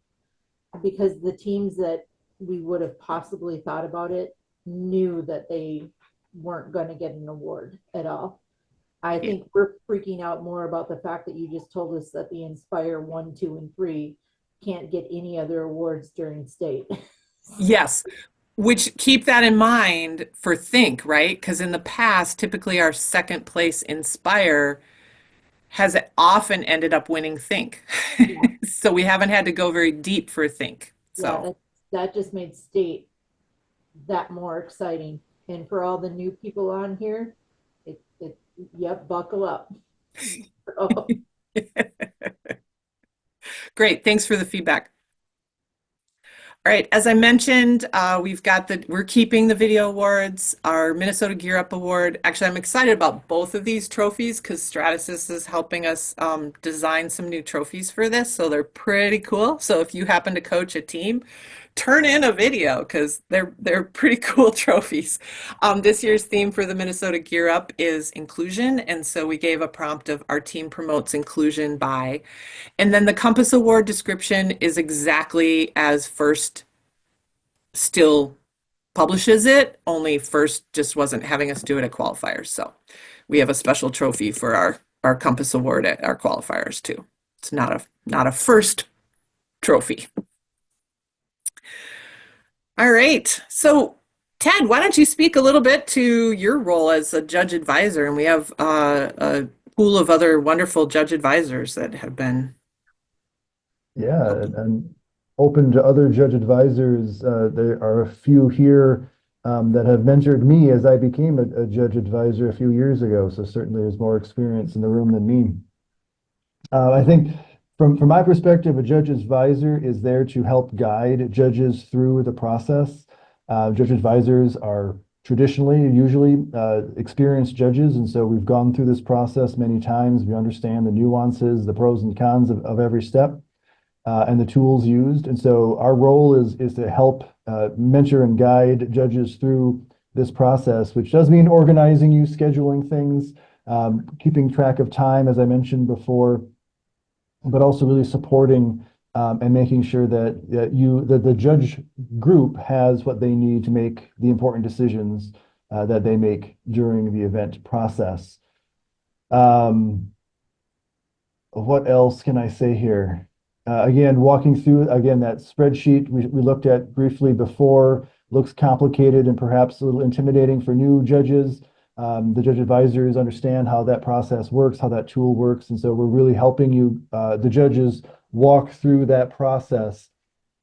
because the teams that we would have possibly thought about it knew that they weren't going to get an award at all. I think we're freaking out more about the fact that you just told us that the Inspire 1, 2, and 3 can't get any other awards during state. Yes, which keep that in mind for Think, right? Because in the past, typically our second place Inspire has often ended up winning Think. Yeah. So we haven't had to go very deep for Think. Yeah, So that just made state that more exciting. And for all the new people on here, yep, buckle up. Oh, great. Thanks for the feedback. All right, as I mentioned, we're keeping the video awards, our Minnesota Gear Up Award. Actually, I'm excited about both of these trophies because Stratasys is helping us design some new trophies for this, so they're pretty cool. So if you happen to coach a team, turn in a video because they're pretty cool trophies. This year's theme for the Minnesota Gear Up is inclusion, and so we gave a prompt of our team promotes inclusion by. And then the Compass Award description is exactly as First still publishes it, only First just wasn't having us do it at qualifiers. So we have a special trophy for our Compass Award at our qualifiers too. It's not a First trophy. All right. So Ted, why don't you speak a little bit to your role as a judge advisor? And we have a pool of other wonderful judge advisors that have been. Yeah, and open to other judge advisors. There are a few here that have mentored me as I became a judge advisor a few years ago. So certainly there's more experience in the room than me. I think from my perspective, a judge advisor is there to help guide judges through the process. Judge advisors are usually experienced judges, and so we've gone through this process many times. We understand the nuances, the pros and cons of every step. And the tools used. And so our role is to help mentor and guide judges through this process, which does mean organizing you, scheduling things, keeping track of time, as I mentioned before, but also really supporting and making sure that the judge group has what they need to make the important decisions that they make during the event process. What else can I say here? Again, walking through that spreadsheet we looked at briefly before looks complicated and perhaps a little intimidating for new judges. The judge advisors understand how that process works, how that tool works, and so we're really helping you, the judges, walk through that process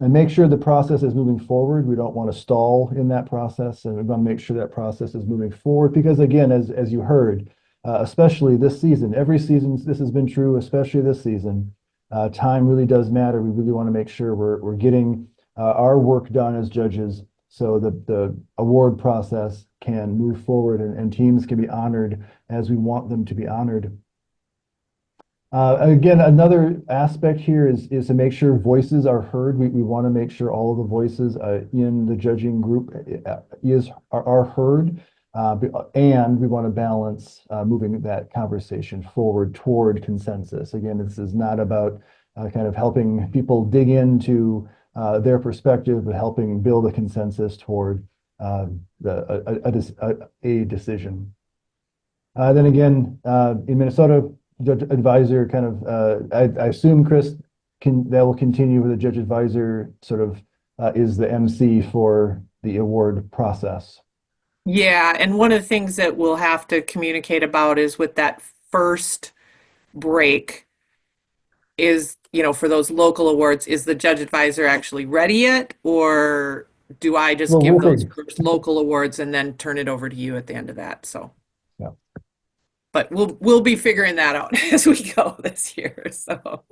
and make sure the process is moving forward. We don't want to stall in that process, and we want to make sure that process is moving forward because, again, as you heard, especially this season, every season this has been true, especially this season. Time really does matter. We really want to make sure we're getting our work done as judges so the award process can move forward and teams can be honored as we want them to be honored. Again, another aspect here is to make sure voices are heard. We want to make sure all of the voices in the judging group are heard. And we want to balance moving that conversation forward toward consensus. Again, this is not about kind of helping people dig into their perspective, but helping build a consensus toward a decision. Then again, in Minnesota, judge advisor kind of, I assume, Chris, that will continue with the judge advisor sort of is the MC for the award process. Yeah, and one of the things that we'll have to communicate about is with that first break is, for those local awards, is the judge advisor actually ready yet? Or do I just give those first local awards and then turn it over to you at the end of that? So, yeah. But we'll be figuring that out as we go this year. So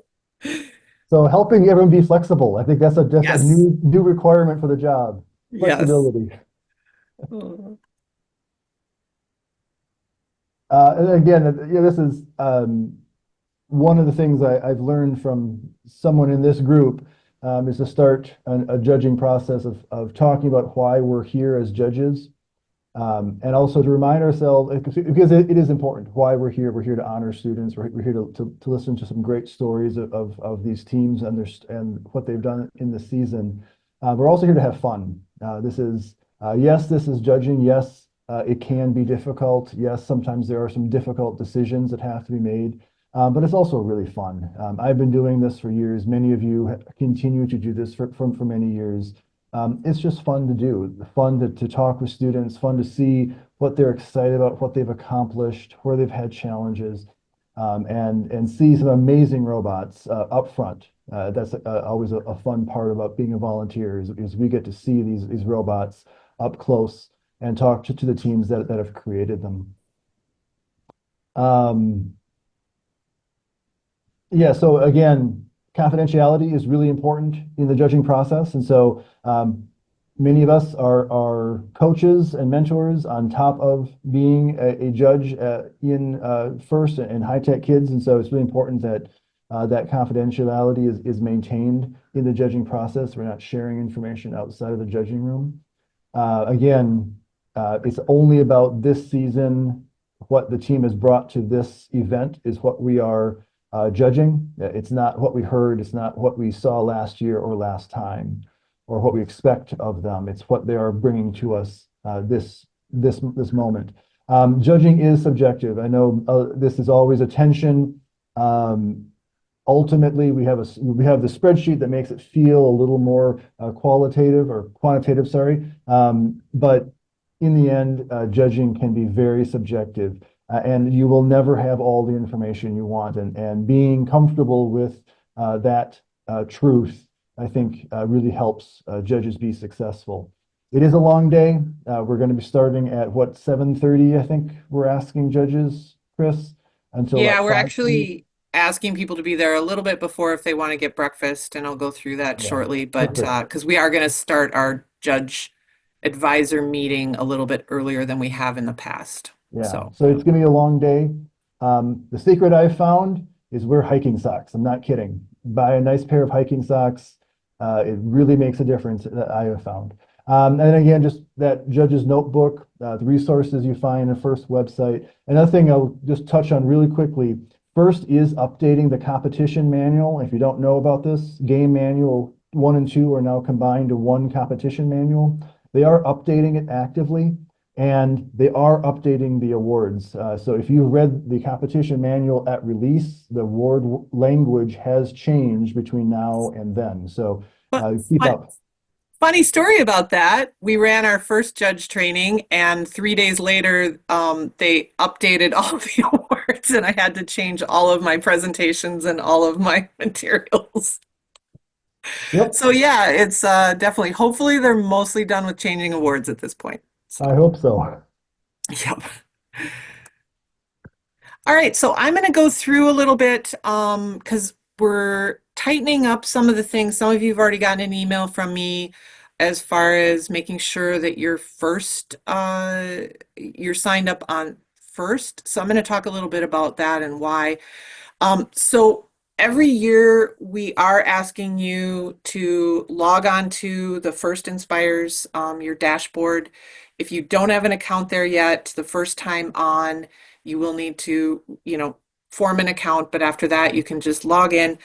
helping everyone be flexible. I think that's a Yes. new requirement for the job. Flexibility. Yes. And again, this is one of the things I've learned from someone in this group is to start a judging process of talking about why we're here as judges, and also to remind ourselves, because it is important, why we're here. We're here to honor students. We're here to listen to some great stories of these teams and what they've done in the season. We're also here to have fun. Yes, this is judging. Yes, it can be difficult. Yes, sometimes there are some difficult decisions that have to be made, but it's also really fun. I've been doing this for years. Many of you continue to do this for many years. It's just fun to do, fun to talk with students, fun to see what they're excited about, what they've accomplished, where they've had challenges, and see some amazing robots up front. That's always a fun part about being a volunteer is we get to see these robots up close and talk to the teams that have created them. Yeah, so again, confidentiality is really important in the judging process. And so many of us are coaches and mentors on top of being a judge in FIRST and high-tech kids. And so it's really important that that confidentiality is maintained in the judging process. We're not sharing information outside of the judging room. Again, it's only about this season. What the team has brought to this event is what we are judging. It's not what we heard. It's not what we saw last year or last time, or what we expect of them. It's what they are bringing to us this moment. Judging is subjective. I know this is always a tension. Ultimately, we have the spreadsheet that makes it feel a little more qualitative or quantitative, sorry. But in the end, judging can be very subjective, and you will never have all the information you want. And being comfortable with that truth, I think, really helps judges be successful. It is a long day. We're going to be starting at what, 7:30, I think we're asking judges, Chris, until Yeah, about we're 5:30. actually asking people to be there a little bit before if they want to get breakfast, and I'll go through that Yeah, shortly. But perfect. because we are going to start our judge advisor meeting a little bit earlier than we have in the past. Yeah, So, so it's gonna be a long day. The secret I've found is wear hiking socks. I'm not kidding. Buy a nice pair of hiking socks. It really makes a difference that I have found. And again, just that judge's notebook, the resources you find in the FIRST website. Another thing I'll just touch on really quickly. FIRST is updating the competition manual. If you don't know about this, game manual 1 and 2 are now combined to one competition manual. They are updating it actively. And they are updating the awards. So if you read the competition manual at release, the award language has changed between now and then. So but keep up. funny story about that. We ran our first judge training, and 3 days later, they updated all of the awards, and I had to change all of my presentations and all of my materials. Yep, So yeah, it's definitely. Hopefully, they're mostly done with changing awards at this point. So, I hope so. yep. All right, so I'm going to go through a little bit because we're tightening up some of the things. Some of you have already gotten an email from me as far as making sure that you're signed up on FIRST. So I'm going to talk a little bit about that and why. So every year we are asking you to log on to the FIRST Inspires, your dashboard. If you don't have an account there yet, the first time on, you will need to, form an account, but after that, you can just log in.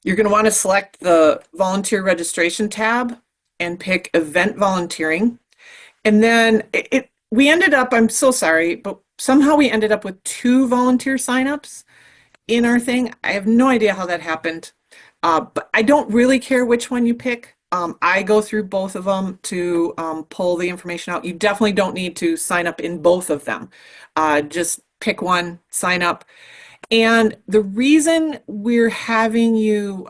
You're going to want to select the volunteer registration tab and pick event volunteering. And then we ended up, I'm so sorry, but somehow we ended up with 2 volunteer signups in our thing. I have no idea how that happened, but I don't really care which one you pick. I go through both of them to pull the information out. You definitely don't need to sign up in both of them. Just pick one, sign up. And the reason we're having you,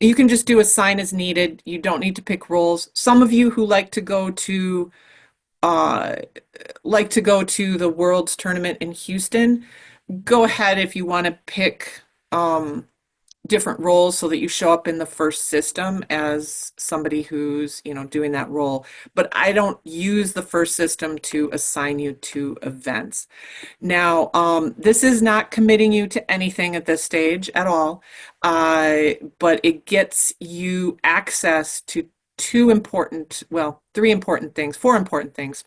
you can just do a sign as needed. You don't need to pick roles. Some of you who like to go to the World's Tournament in Houston, go ahead if you want to pick different roles so that you show up in the FIRST system as somebody who's, doing that role. But I don't use the FIRST system to assign you to events. Now, this is not committing you to anything at this stage at all, but it gets you access to three important things, four important things,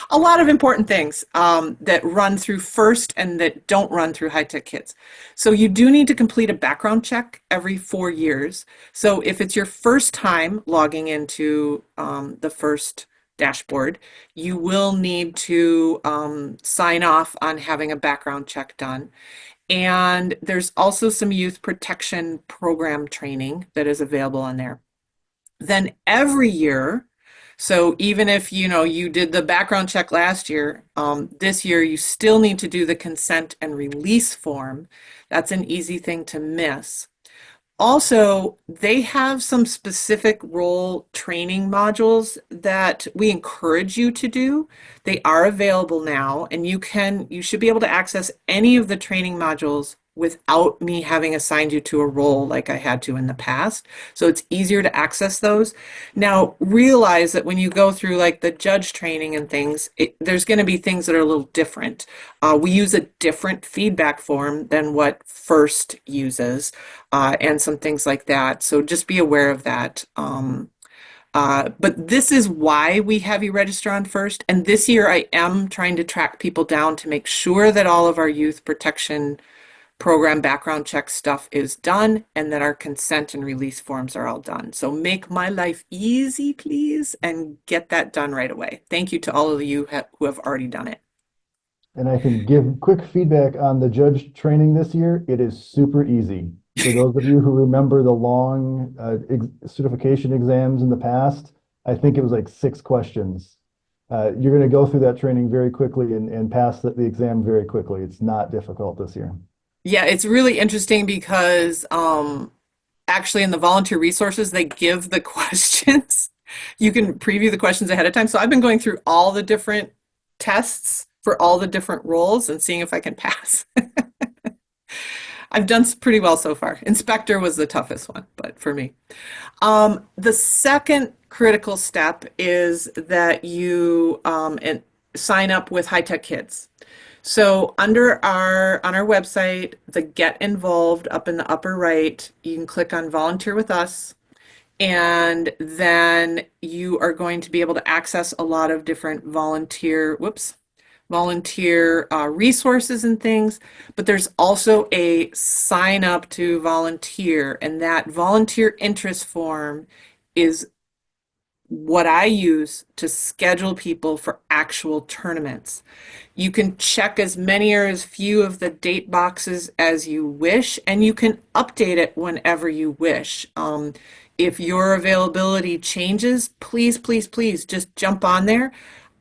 a lot of important things that run through FIRST and that don't run through High Tech Kids. So you do need to complete a background check every 4 years. So if it's your first time logging into the FIRST dashboard, you will need to sign off on having a background check done. And there's also some youth protection program training that is available on there. Then every year, so even if you did the background check last year, this year you still need to do the consent and release form. That's an easy thing to miss. Also, they have some specific role training modules that we encourage you to do. They are available now, and you should be able to access any of the training modules without me having assigned you to a role like I had to in the past. So it's easier to access those. Now, realize that when you go through like the judge training and things, there's going to be things that are a little different. We use a different feedback form than what FIRST uses, and some things like that. So just be aware of that. But this is why we have you register on FIRST. And this year I am trying to track people down to make sure that all of our youth protection program background check stuff is done and that our consent and release forms are all done. So make my life easy, please, and get that done right away. Thank you to all of you who have already done it. And I can give quick feedback on the judge training this year. It is super easy. For those of you who remember the long certification exams in the past, I think it was like 6 questions. You're going to go through that training very quickly and pass the exam very quickly. It's not difficult this year. Yeah, it's really interesting because actually in the volunteer resources, they give the questions. You can preview the questions ahead of time. So I've been going through all the different tests for all the different roles and seeing if I can pass. I've done pretty well so far. Inspector was the toughest one, but for me. The second critical step is that you sign up with High Tech Kids. So on our website, the Get Involved up in the upper right, you can click on Volunteer with Us, and then you are going to be able to access a lot of different volunteer resources and things. But there's also a sign up to volunteer, and that volunteer interest form is what I use to schedule people for actual tournaments. You can check as many or as few of the date boxes as you wish, and you can update it whenever you wish. If your availability changes, please, please, please just jump on there.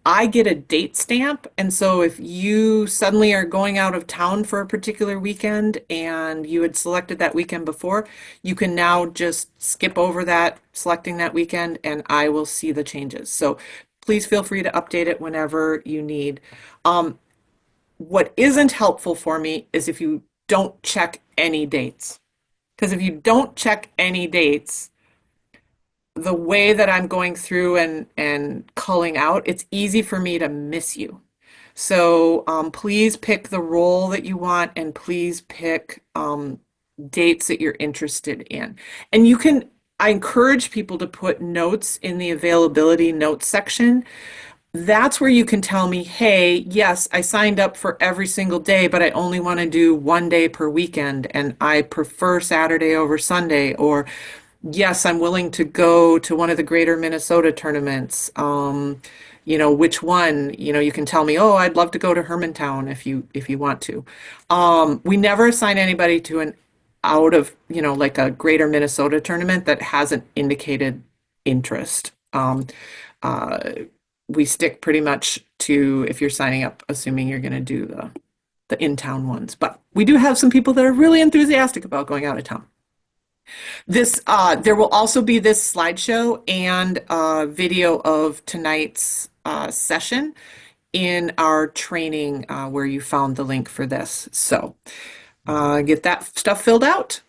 I get a date stamp, and so if you suddenly are going out of town for a particular weekend and you had selected that weekend before, you can now just skip over that, selecting that weekend, and I will see the changes. So please feel free to update it whenever you need. What isn't helpful for me is if you don't check any dates. Because if you don't check any dates, the way that I'm going through and culling out, it's easy for me to miss you. So please pick the role that you want, and please pick dates that you're interested in. And I encourage people to put notes in the availability notes section. That's where you can tell me, hey, yes, I signed up for every single day, but I only want to do 1 day per weekend, and I prefer Saturday over Sunday, or yes, I'm willing to go to one of the greater Minnesota tournaments. Which one? You can tell me, oh, I'd love to go to Hermantown if you want to. We never assign anybody to an out of, like a greater Minnesota tournament that hasn't indicated interest. We stick pretty much to, if you're signing up, assuming you're going to do the in-town ones. But we do have some people that are really enthusiastic about going out of town. There will also be this slideshow and a video of tonight's session in our training where you found the link for this. So get that stuff filled out.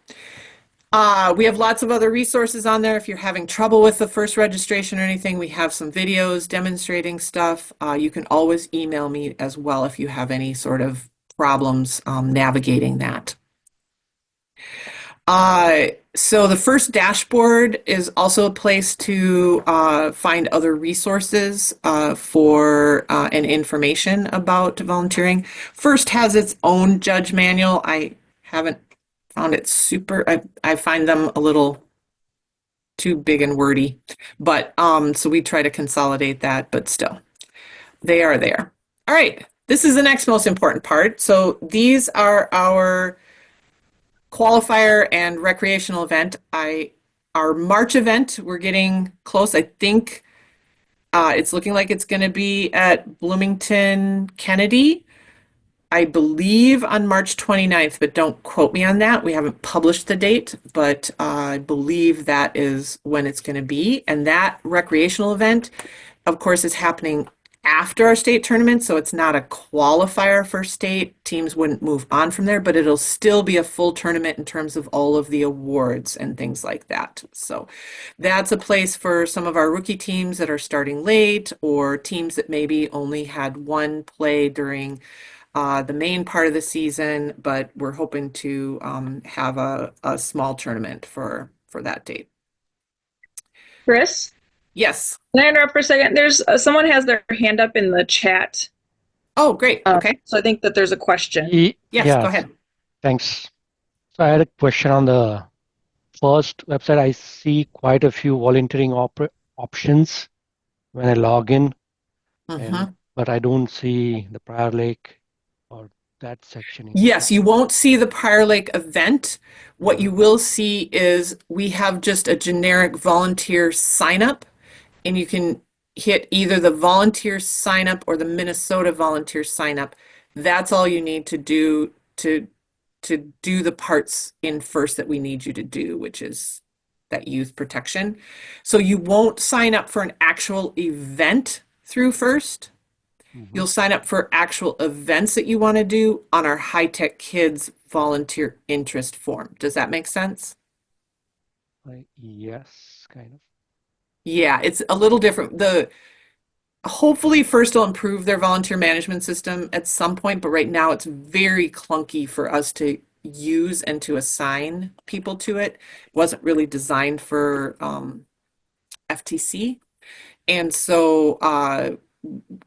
We have lots of other resources on there. If you're having trouble with the first registration or anything, we have some videos demonstrating stuff. You can always email me as well if you have any sort of problems navigating that. So the first dashboard is also a place to find other resources for and information about volunteering. First has its own judge manual. I haven't found it super. I find them a little too big and wordy, but so we try to consolidate that. But still, they are there. All right, this is the next most important part. So these are our qualifier and recreational event. Our March event, we're getting close. I think it's looking like it's going to be at Bloomington Kennedy, I believe on March 29th, but don't quote me on that. We haven't published the date, but I believe that is when it's going to be. And that recreational event, of course, is happening after our state tournament, so it's not a qualifier for state. Teams wouldn't move on from there, but it'll still be a full tournament in terms of all of the awards and things like that. So that's a place for some of our rookie teams that are starting late, or teams that maybe only had one play during the main part of the season, but we're hoping to have a small tournament for that date. Chris, Yes. can I interrupt for a second? There's someone has their hand up in the chat. Oh, great. Okay. So I think that there's a question. Yes, Yeah, go ahead. thanks. So I had a question on the first website. I see quite a few volunteering options when I log in, Mhm. but I don't see the Prior Lake or that section. Yes, you won't see the Prior Lake event. What you will see is we have just a generic volunteer sign up, and you can hit either the volunteer sign up or the Minnesota volunteer sign up. That's all you need to do to do the parts in first that we need you to do, which is that youth protection. So you won't sign up for an actual event through first. You'll sign up for actual events that you want to do on our High Tech Kids volunteer interest form. Does that make sense? Yes, kind of. Yeah, it's a little different. Hopefully first will improve their volunteer management system at some point, but right now it's very clunky for us to use and to assign people to it. It wasn't really designed for FTC. And so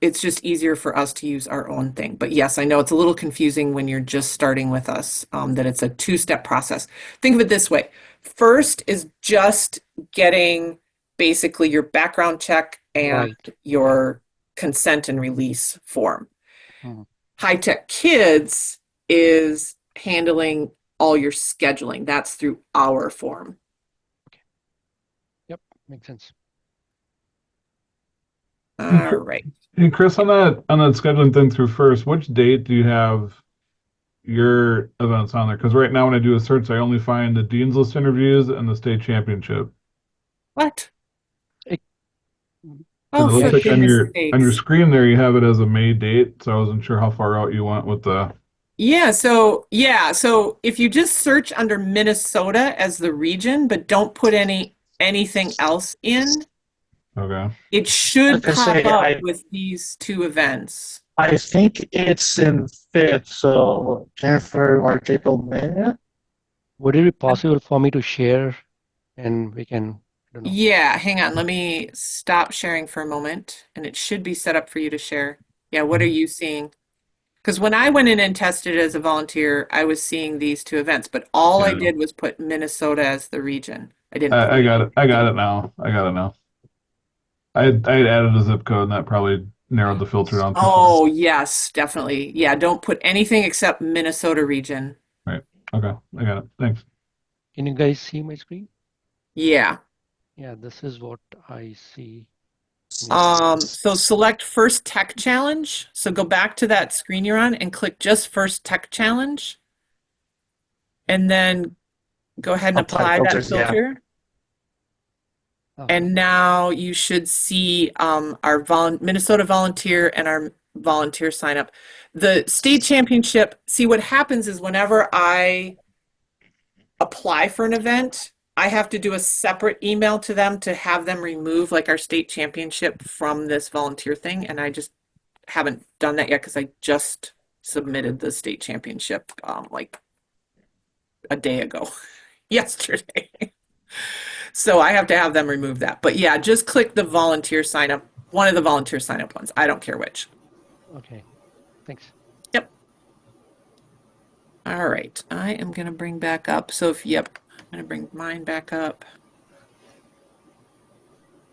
it's just easier for us to use our own thing. But yes, I know it's a little confusing when you're just starting with us, that it's a two-step process. Think of it this way. First is just getting basically your background check and your consent and release form. High Tech Kids is handling all your scheduling. That's through our form. Yep, makes sense. All right. Hey Chris, on that scheduling thing through first, which date do you have your events on there? Because right now when I do a search, I only find the Dean's List interviews and the state championship. What? Oh, it looks like on your sakes. screen there you have it as a May date, so I wasn't sure how far out you went with the. So if you just search under Minnesota as the region, but don't put anything else in, Okay. it should Like I pop say, up with these two events. I think it's in fifth, so January, March, April, May. Would it be possible for me to share and we can, I don't know. Yeah, hang on. Let me stop sharing for a moment, and it should be set up for you to share. Yeah, what are you seeing? Because when I went in and tested as a volunteer, I was seeing these two events, but all I did was put Minnesota as the region. I didn't. I got it. I got it now. I had added a zip code, and that probably narrowed the filter down. Oh, yes, definitely. Yeah, don't put anything except Minnesota region. Right. Okay, I got it. Thanks. Can you guys see my screen? Yeah. Yeah, this is what I see. So select first tech challenge. So go back to that screen you're on and click just first tech challenge. And then go ahead and apply that filter. And now you should see our Minnesota volunteer and our volunteer sign up. The state championship, see what happens is whenever I apply for an event, I have to do a separate email to them to have them remove like our state championship from this volunteer thing. And I just haven't done that yet because I just submitted the state championship like a day ago. yesterday. So I have to have them remove that. But yeah, just click the volunteer sign up, one of the volunteer sign up ones. I don't care which. Okay, thanks. Yep. All right. I am going to bring back up. So if, yep, I'm going to bring mine back up.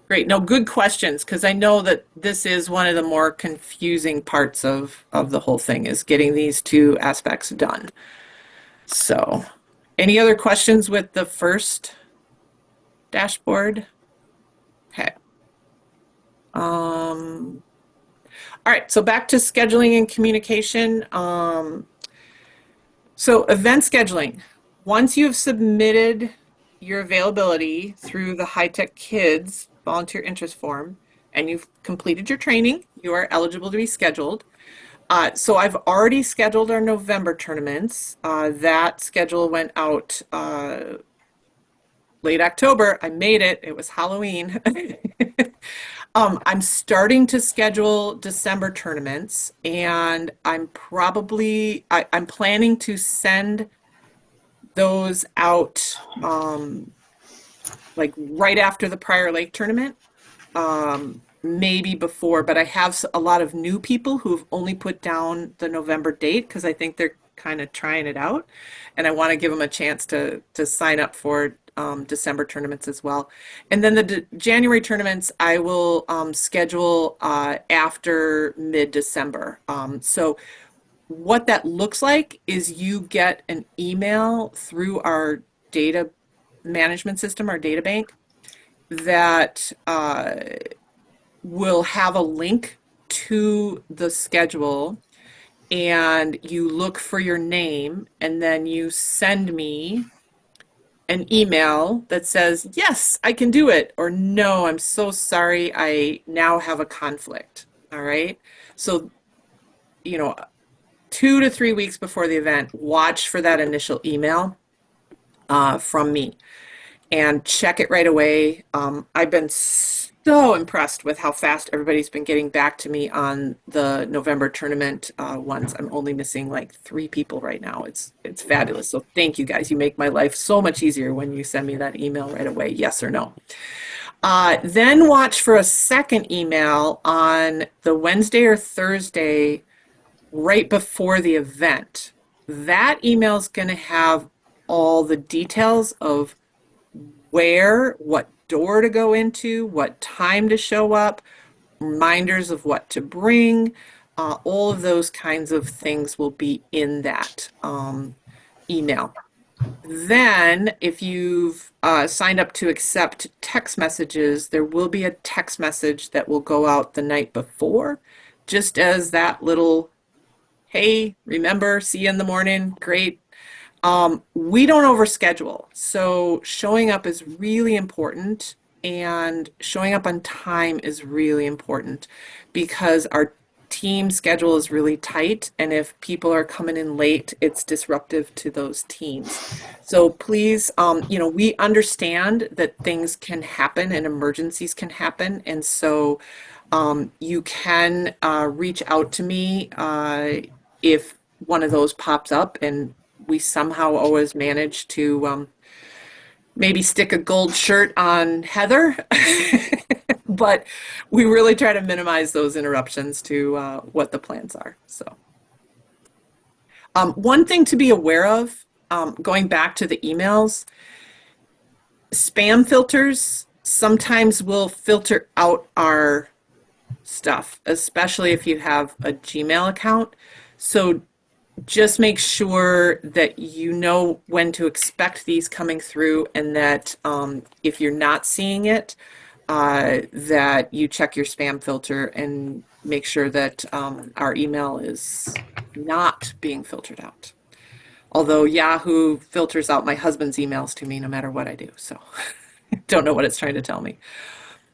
Great. No, good questions, because I know that this is one of the more confusing parts of the whole thing is getting these two aspects done. So, any other questions with the first dashboard? Okay. All right, so back to scheduling and communication. So event scheduling. Once you've submitted your availability through the High Tech Kids volunteer interest form and you've completed your training, you are eligible to be scheduled. So I've already scheduled our November tournaments. That schedule went out late October. I made it. It was Halloween. I'm starting to schedule December tournaments, and I'm planning to send those out like right after the Prior Lake tournament, maybe before, but I have a lot of new people who've only put down the November date because I think they're kind of trying it out, and I want to give them a chance to sign up for December tournaments as well. And then the January tournaments I will schedule after mid-December. So what that looks like is you get an email through our data management system, our data bank, that will have a link to the schedule, and you look for your name, and then you send me an email that says, yes, I can do it, or no, I'm so sorry, I now have a conflict. All right. So, 2 to 3 weeks before the event, watch for that initial email from me and check it right away. I've been so impressed with how fast everybody's been getting back to me on the November tournament ones. I'm only missing like 3 people right now. It's fabulous. So thank you guys. You make my life so much easier when you send me that email right away, yes or no. Then watch for a second email on the Wednesday or Thursday right before the event. That email is going to have all the details of where, what door to go into, what time to show up, reminders of what to bring. All of those kinds of things will be in that email. Then, if you've signed up to accept text messages, there will be a text message that will go out the night before, just as that little, hey, remember, see you in the morning, great. We don't overschedule, so showing up is really important, and showing up on time is really important because our team schedule is really tight, and if people are coming in late, it's disruptive to those teams. So please, we understand that things can happen and emergencies can happen, and so you can reach out to me if one of those pops up, and we somehow always manage to maybe stick a gold shirt on Heather, but we really try to minimize those interruptions to what the plans are. So one thing to be aware of, going back to the emails, spam filters sometimes will filter out our stuff, especially if you have a Gmail account. So just make sure that you know when to expect these coming through, and that if you're not seeing it, that you check your spam filter and make sure that our email is not being filtered out. Although Yahoo filters out my husband's emails to me no matter what I do, so don't know what it's trying to tell me.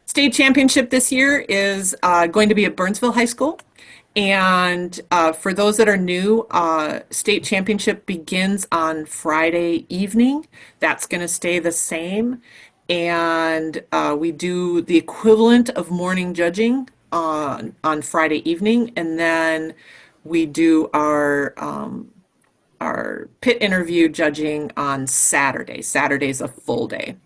State championship this year is going to be at Burnsville High School. And for those that are new, state championship begins on Friday evening. That's going to stay the same. And we do the equivalent of morning judging on Friday evening. And then we do our our pit interview judging on Saturday. Saturday's a full day.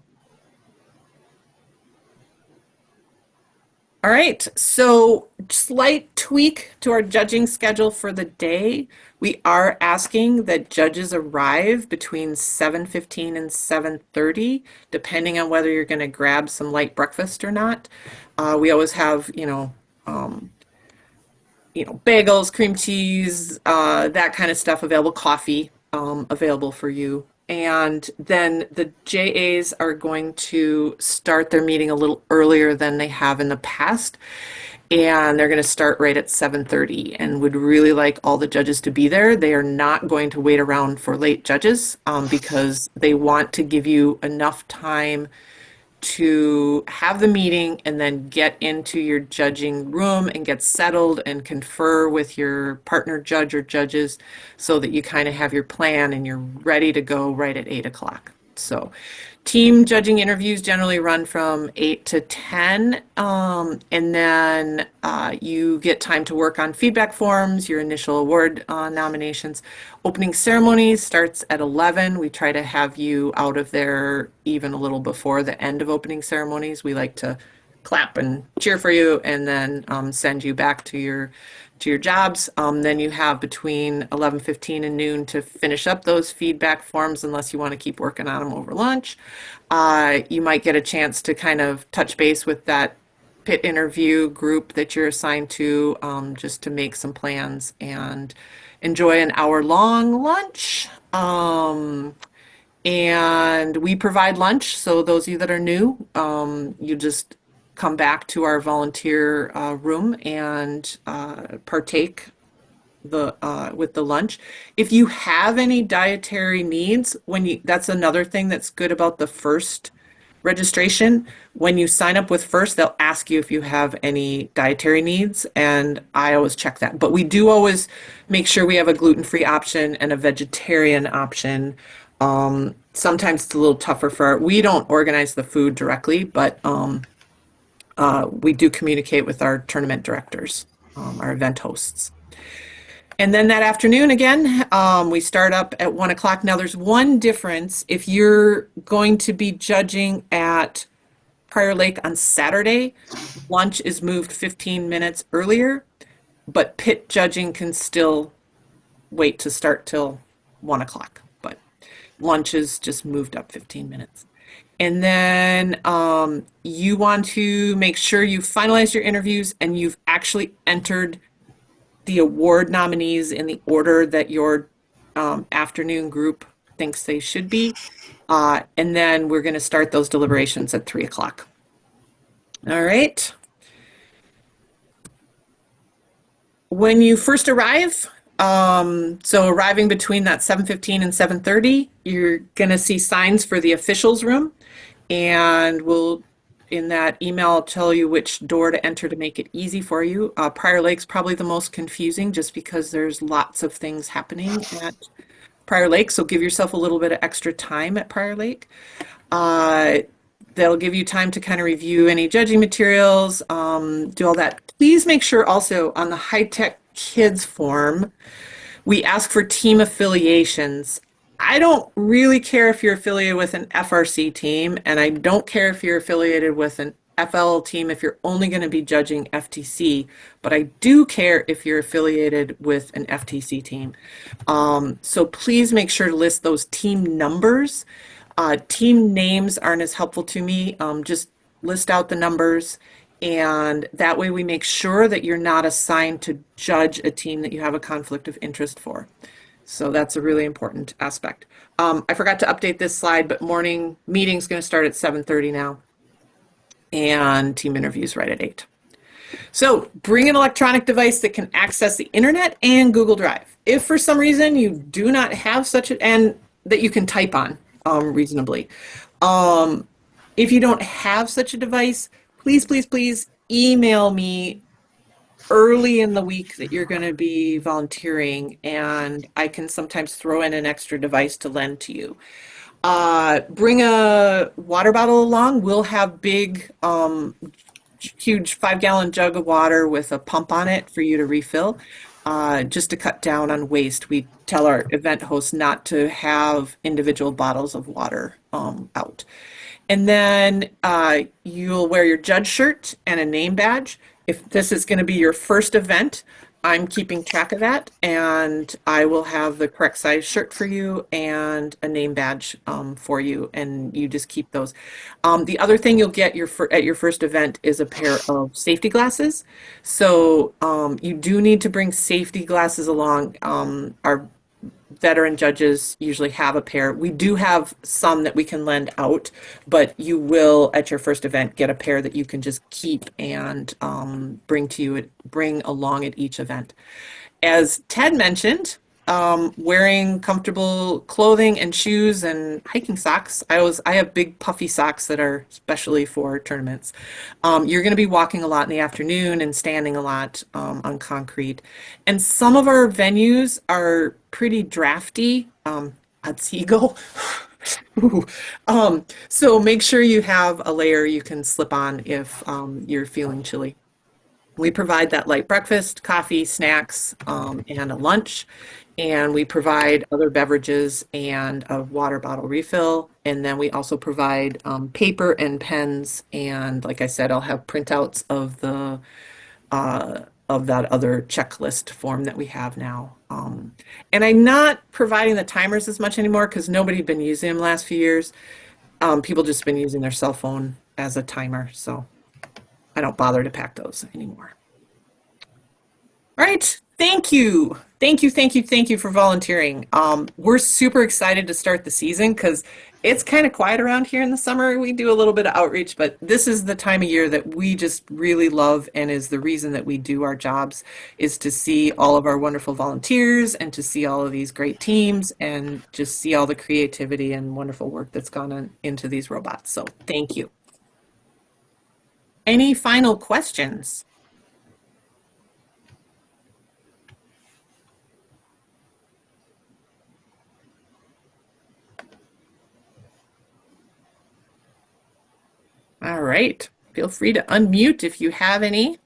All right, so slight tweak to our judging schedule for the day. We are asking that judges arrive between 7:15 and 7:30, depending on whether you're going to grab some light breakfast or not. We always have, bagels, cream cheese, that kind of stuff available, coffee available for you. And then the JAs are going to start their meeting a little earlier than they have in the past. And they're going to start right at 7:30 and would really like all the judges to be there. They are not going to wait around for late judges because they want to give you enough time to have the meeting and then get into your judging room and get settled and confer with your partner judge or judges so that you kind of have your plan and you're ready to go right at 8 o'clock. So team judging interviews generally run from 8 to 10, and then you get time to work on feedback forms, your initial award nominations. Opening ceremonies starts at 11. We try to have you out of there even a little before the end of opening ceremonies. We like to clap and cheer for you and then send you back to your jobs. Then you have between 11:15 and noon to finish up those feedback forms unless you want to keep working on them over lunch. You might get a chance to kind of touch base with that pit interview group that you're assigned to just to make some plans and enjoy an hour-long lunch. And we provide lunch, so those of you that are new, you just come back to our volunteer room and partake with the lunch. If you have any dietary needs, that's another thing that's good about the first registration. When you sign up with First, they'll ask you if you have any dietary needs, and I always check that. But we do always make sure we have a gluten-free option and a vegetarian option. Sometimes it's a little tougher we don't organize the food directly, but we do communicate with our tournament directors, our event hosts. And then that afternoon, again, we start up at 1 o'clock. Now, there's one difference. If you're going to be judging at Prior Lake on Saturday, lunch is moved 15 minutes earlier, but pit judging can still wait to start till 1 o'clock. But lunch is just moved up 15 minutes. And then you want to make sure you finalize your interviews and you've actually entered the award nominees in the order that your afternoon group thinks they should be. And then we're going to start those deliberations at 3 o'clock. All right. When you first arrive, so arriving between that 7:15 and 7:30, you're going to see signs for the officials room. And in that email, I'll tell you which door to enter to make it easy for you. Prior Lake's probably the most confusing just because there's lots of things happening at Prior Lake. So give yourself a little bit of extra time at Prior Lake. That'll give you time to kind of review any judging materials, do all that. Please make sure also on the high-tech kids form, we ask for team affiliations. I don't really care if you're affiliated with an FRC team, and I don't care if you're affiliated with an FL team if you're only going to be judging FTC, but I do care if you're affiliated with an FTC team. So please make sure to list those team numbers. Team names aren't as helpful to me. Just list out the numbers, and that way we make sure that you're not assigned to judge a team that you have a conflict of interest for. So that's a really important aspect. I forgot to update this slide, but morning meeting's going to start at 7:30 now, and team interviews right at 8. So bring an electronic device that can access the internet and Google Drive. If for some reason you do not have such and that you can type on reasonably. If you don't have such a device, please, please, please email me early in the week that you're going to be volunteering, and I can sometimes throw in an extra device to lend to you. Bring a water bottle along. We'll have big, huge 5-gallon jug of water with a pump on it for you to refill. just to cut down on waste. We tell our event hosts not to have individual bottles of water out. And then you'll wear your judge shirt and a name badge. If this is going to be your first event, I'm keeping track of that, and I will have the correct size shirt for you and a name badge for you, and you just keep those. The other thing you'll get at your first event is a pair of safety glasses. So you do need to bring safety glasses along. Our veteran judges usually have a pair. We do have some that we can lend out, but you will at your first event get a pair that you can just keep and bring along at each event. As Ted mentioned, wearing comfortable clothing and shoes and hiking socks. I have big puffy socks that are especially for tournaments. You're going to be walking a lot in the afternoon and standing a lot on concrete. And some of our venues are pretty drafty. At Eagle. Ooh. So make sure you have a layer you can slip on if you're feeling chilly. We provide that light breakfast, coffee, snacks, and a lunch. And we provide other beverages and a water bottle refill. And then we also provide paper and pens. And like I said, I'll have printouts of that other checklist form that we have now. And I'm not providing the timers as much anymore because nobody's been using them last few years. People just been using their cell phone as a timer. So I don't bother to pack those anymore. All right. Thank you. Thank you for volunteering. We're super excited to start the season because it's kind of quiet around here in the summer. We do a little bit of outreach, but this is the time of year that we just really love and is the reason that we do our jobs is to see all of our wonderful volunteers and to see all of these great teams and just see all the creativity and wonderful work that's gone on into these robots. So thank you. Any final questions? All right. Feel free to unmute if you have any.